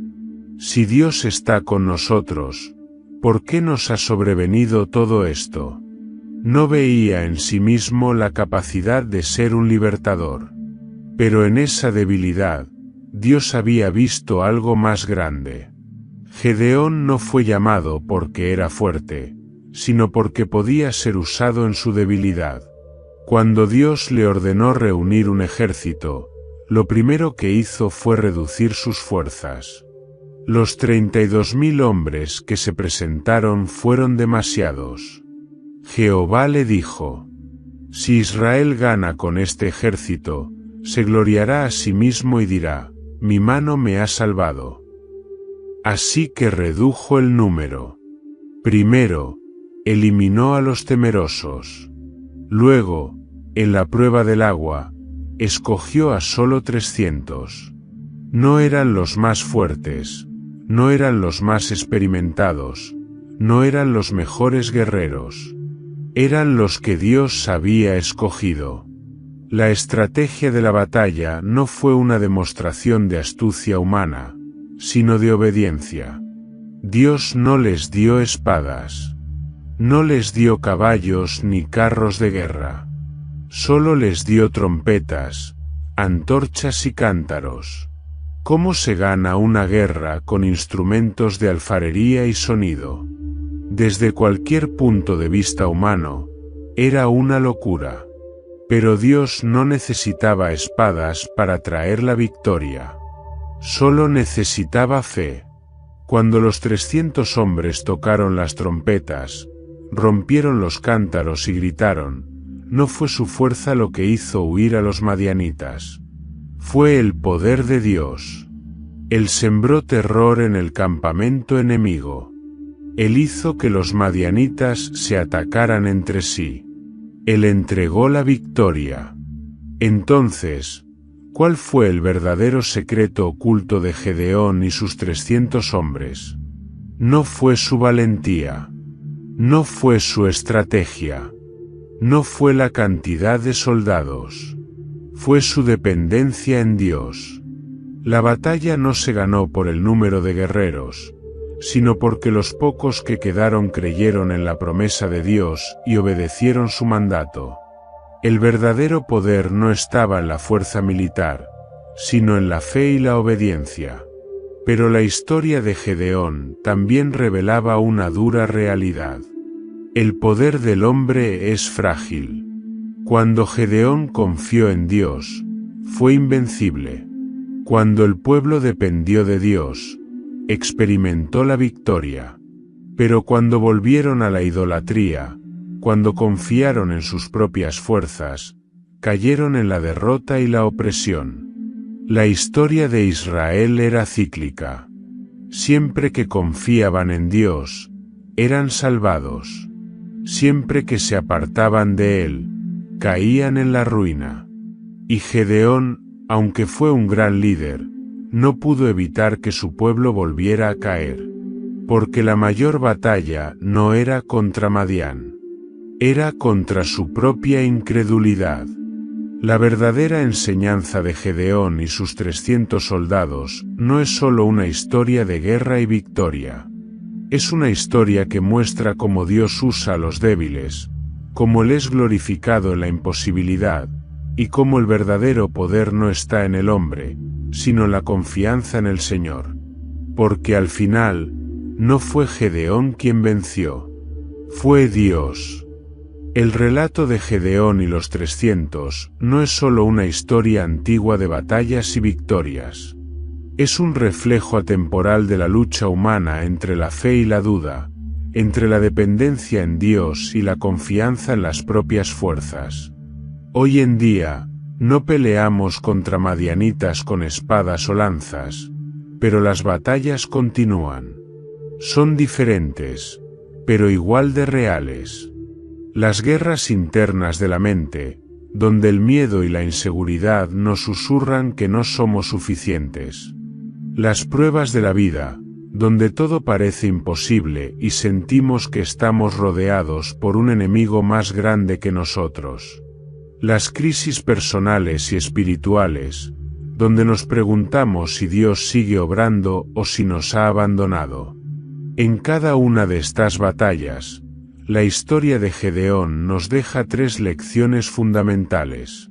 Si Dios está con nosotros, ¿por qué nos ha sobrevenido todo esto? No veía en sí mismo la capacidad de ser un libertador. Pero en esa debilidad, Dios había visto algo más grande. Gedeón no fue llamado porque era fuerte, sino porque podía ser usado en su debilidad. Cuando Dios le ordenó reunir un ejército, lo primero que hizo fue reducir sus fuerzas. Los 32.000 hombres que se presentaron fueron demasiados. Jehová le dijo: si Israel gana con este ejército, se gloriará a sí mismo y dirá: mi mano me ha salvado. Así que redujo el número. Primero, eliminó a los temerosos. Luego, en la prueba del agua, escogió a solo 300. No eran los más fuertes, no eran los más experimentados, no eran los mejores guerreros. Eran los que Dios había escogido. La estrategia de la batalla no fue una demostración de astucia humana, sino de obediencia. Dios no les dio espadas. No les dio caballos ni carros de guerra. Solo les dio trompetas, antorchas y cántaros. ¿Cómo se gana una guerra con instrumentos de alfarería y sonido? Desde cualquier punto de vista humano, era una locura. Pero Dios no necesitaba espadas para traer la victoria. Solo necesitaba fe. Cuando los 300 hombres tocaron las trompetas, rompieron los cántaros y gritaron, no fue su fuerza lo que hizo huir a los madianitas. Fue el poder de Dios. Él sembró terror en el campamento enemigo. Él hizo que los madianitas se atacaran entre sí. Él entregó la victoria. Entonces, ¿cuál fue el verdadero secreto oculto de Gedeón y sus 300 hombres? No fue su valentía. No fue su estrategia. No fue la cantidad de soldados. Fue su dependencia en Dios. La batalla no se ganó por el número de guerreros, sino porque los pocos que quedaron creyeron en la promesa de Dios y obedecieron su mandato. El verdadero poder no estaba en la fuerza militar, sino en la fe y la obediencia. Pero la historia de Gedeón también revelaba una dura realidad. El poder del hombre es frágil. Cuando Gedeón confió en Dios, fue invencible. Cuando el pueblo dependió de Dios, experimentó la victoria. Pero cuando volvieron a la idolatría, cuando confiaron en sus propias fuerzas, cayeron en la derrota y la opresión. La historia de Israel era cíclica. Siempre que confiaban en Dios, eran salvados. Siempre que se apartaban de Él, caían en la ruina. Y Gedeón, aunque fue un gran líder, no pudo evitar que su pueblo volviera a caer. Porque la mayor batalla no era contra Madián. Era contra su propia incredulidad. La verdadera enseñanza de Gedeón y sus 300 soldados no es solo una historia de guerra y victoria. Es una historia que muestra cómo Dios usa a los débiles, cómo Él es glorificado en la imposibilidad, y cómo el verdadero poder no está en el hombre, sino en la confianza en el Señor. Porque al final, no fue Gedeón quien venció. Fue Dios. El relato de Gedeón y los 300 no es solo una historia antigua de batallas y victorias. Es un reflejo atemporal de la lucha humana entre la fe y la duda, entre la dependencia en Dios y la confianza en las propias fuerzas. Hoy en día, no peleamos contra madianitas con espadas o lanzas, pero las batallas continúan. Son diferentes, pero igual de reales. Las guerras internas de la mente, donde el miedo y la inseguridad nos susurran que no somos suficientes. Las pruebas de la vida, donde todo parece imposible y sentimos que estamos rodeados por un enemigo más grande que nosotros. Las crisis personales y espirituales, donde nos preguntamos si Dios sigue obrando o si nos ha abandonado. En cada una de estas batallas, la historia de Gedeón nos deja 3 lecciones fundamentales.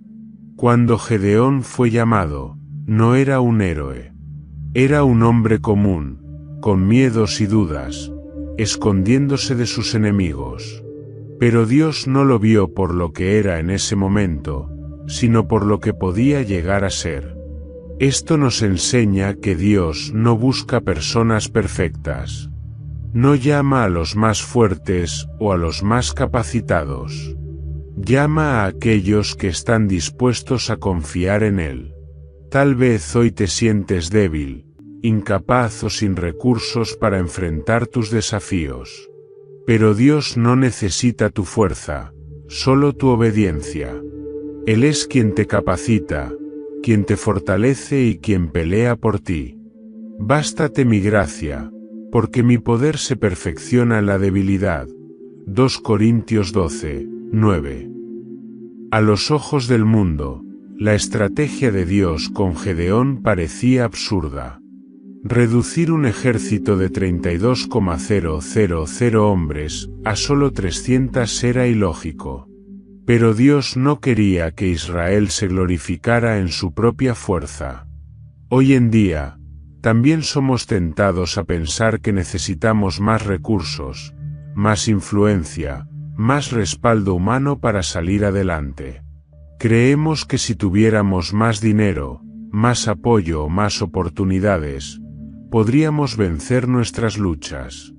Cuando Gedeón fue llamado, no era un héroe. Era un hombre común, con miedos y dudas, escondiéndose de sus enemigos. Pero Dios no lo vio por lo que era en ese momento, sino por lo que podía llegar a ser. Esto nos enseña que Dios no busca personas perfectas. No llama a los más fuertes o a los más capacitados. Llama a aquellos que están dispuestos a confiar en Él. Tal vez hoy te sientes débil, incapaz o sin recursos para enfrentar tus desafíos. Pero Dios no necesita tu fuerza, solo tu obediencia. Él es quien te capacita, quien te fortalece y quien pelea por ti. Bástate mi gracia, porque mi poder se perfecciona en la debilidad. 2 Corintios 12, 9. A los ojos del mundo, la estrategia de Dios con Gedeón parecía absurda. Reducir un ejército de 32,000 hombres a solo 300 era ilógico. Pero Dios no quería que Israel se glorificara en su propia fuerza. Hoy en día, también somos tentados a pensar que necesitamos más recursos, más influencia, más respaldo humano para salir adelante. Creemos que si tuviéramos más dinero, más apoyo o más oportunidades, podríamos vencer nuestras luchas.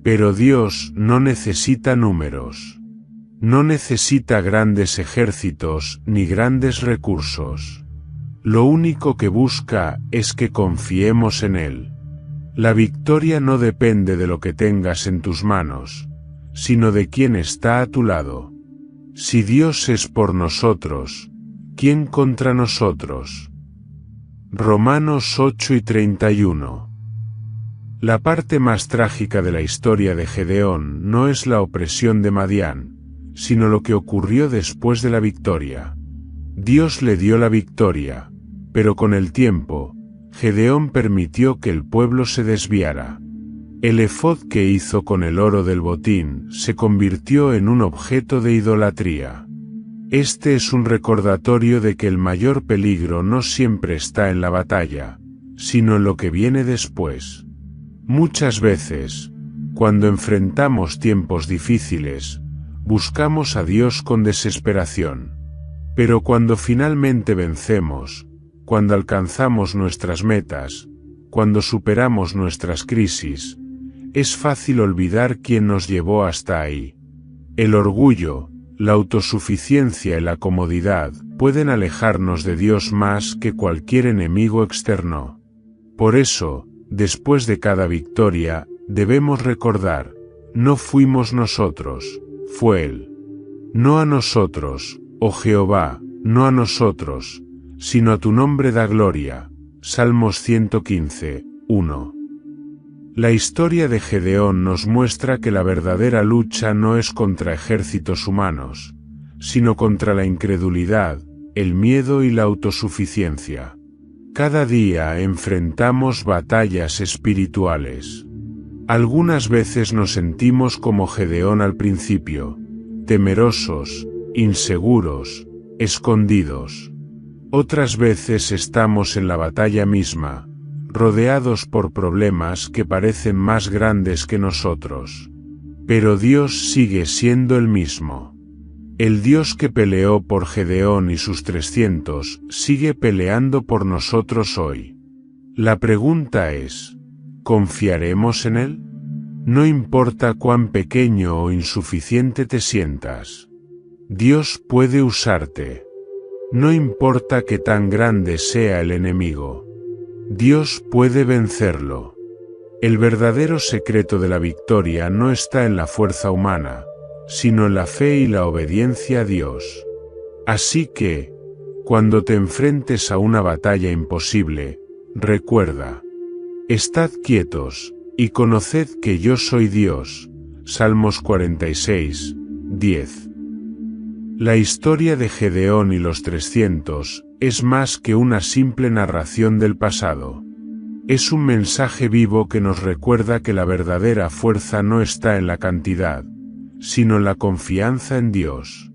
Pero Dios no necesita números. No necesita grandes ejércitos ni grandes recursos. Lo único que busca es que confiemos en Él. La victoria no depende de lo que tengas en tus manos, sino de quién está a tu lado. Si Dios es por nosotros, ¿quién contra nosotros? Romanos 8:31. La parte más trágica de la historia de Gedeón no es la opresión de Madián, sino lo que ocurrió después de la victoria. Dios le dio la victoria, pero con el tiempo, Gedeón permitió que el pueblo se desviara. El efod que hizo con el oro del botín se convirtió en un objeto de idolatría. Este es un recordatorio de que el mayor peligro no siempre está en la batalla, sino en lo que viene después. Muchas veces, cuando enfrentamos tiempos difíciles, buscamos a Dios con desesperación. Pero cuando finalmente vencemos, cuando alcanzamos nuestras metas, cuando superamos nuestras crisis, es fácil olvidar quién nos llevó hasta ahí. El orgullo, la autosuficiencia y la comodidad pueden alejarnos de Dios más que cualquier enemigo externo. Por eso, después de cada victoria, debemos recordar, no fuimos nosotros, fue Él. No a nosotros, oh Jehová, no a nosotros, sino a tu nombre da gloria. Salmos 115, 1. La historia de Gedeón nos muestra que la verdadera lucha no es contra ejércitos humanos, sino contra la incredulidad, el miedo y la autosuficiencia. Cada día enfrentamos batallas espirituales. Algunas veces nos sentimos como Gedeón al principio, temerosos, inseguros, escondidos. Otras veces estamos en la batalla misma, rodeados por problemas que parecen más grandes que nosotros. Pero Dios sigue siendo el mismo. El Dios que peleó por Gedeón y sus 300 sigue peleando por nosotros hoy. La pregunta es, ¿confiaremos en Él? No importa cuán pequeño o insuficiente te sientas. Dios puede usarte. No importa qué tan grande sea el enemigo. Dios puede vencerlo. El verdadero secreto de la victoria no está en la fuerza humana, sino en la fe y la obediencia a Dios. Así que, cuando te enfrentes a una batalla imposible, recuerda: estad quietos, y conoced que yo soy Dios. Salmos 46, 10. La historia de Gedeón y los 300 es más que una simple narración del pasado. Es un mensaje vivo que nos recuerda que la verdadera fuerza no está en la cantidad, sino en la confianza en Dios.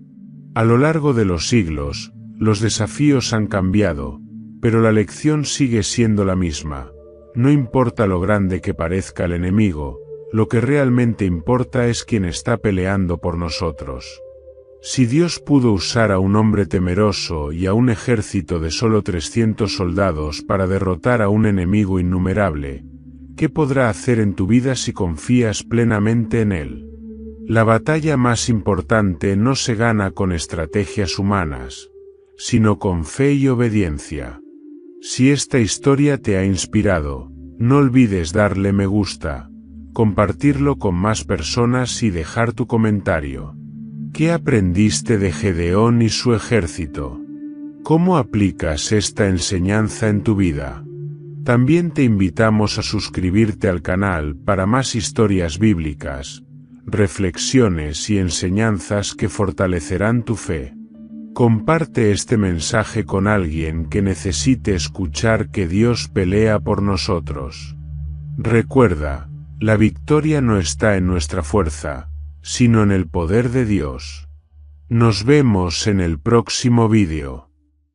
A lo largo de los siglos, los desafíos han cambiado, pero la lección sigue siendo la misma. No importa lo grande que parezca el enemigo, lo que realmente importa es quién está peleando por nosotros. Si Dios pudo usar a un hombre temeroso y a un ejército de solo 300 soldados para derrotar a un enemigo innumerable, ¿qué podrá hacer en tu vida si confías plenamente en Él? La batalla más importante no se gana con estrategias humanas, sino con fe y obediencia. Si esta historia te ha inspirado, no olvides darle me gusta, compartirlo con más personas y dejar tu comentario. ¿Qué aprendiste de Gedeón y su ejército? ¿Cómo aplicas esta enseñanza en tu vida? También te invitamos a suscribirte al canal para más historias bíblicas, reflexiones y enseñanzas que fortalecerán tu fe. Comparte este mensaje con alguien que necesite escuchar que Dios pelea por nosotros. Recuerda, la victoria no está en nuestra fuerza, sino en el poder de Dios. Nos vemos en el próximo vídeo.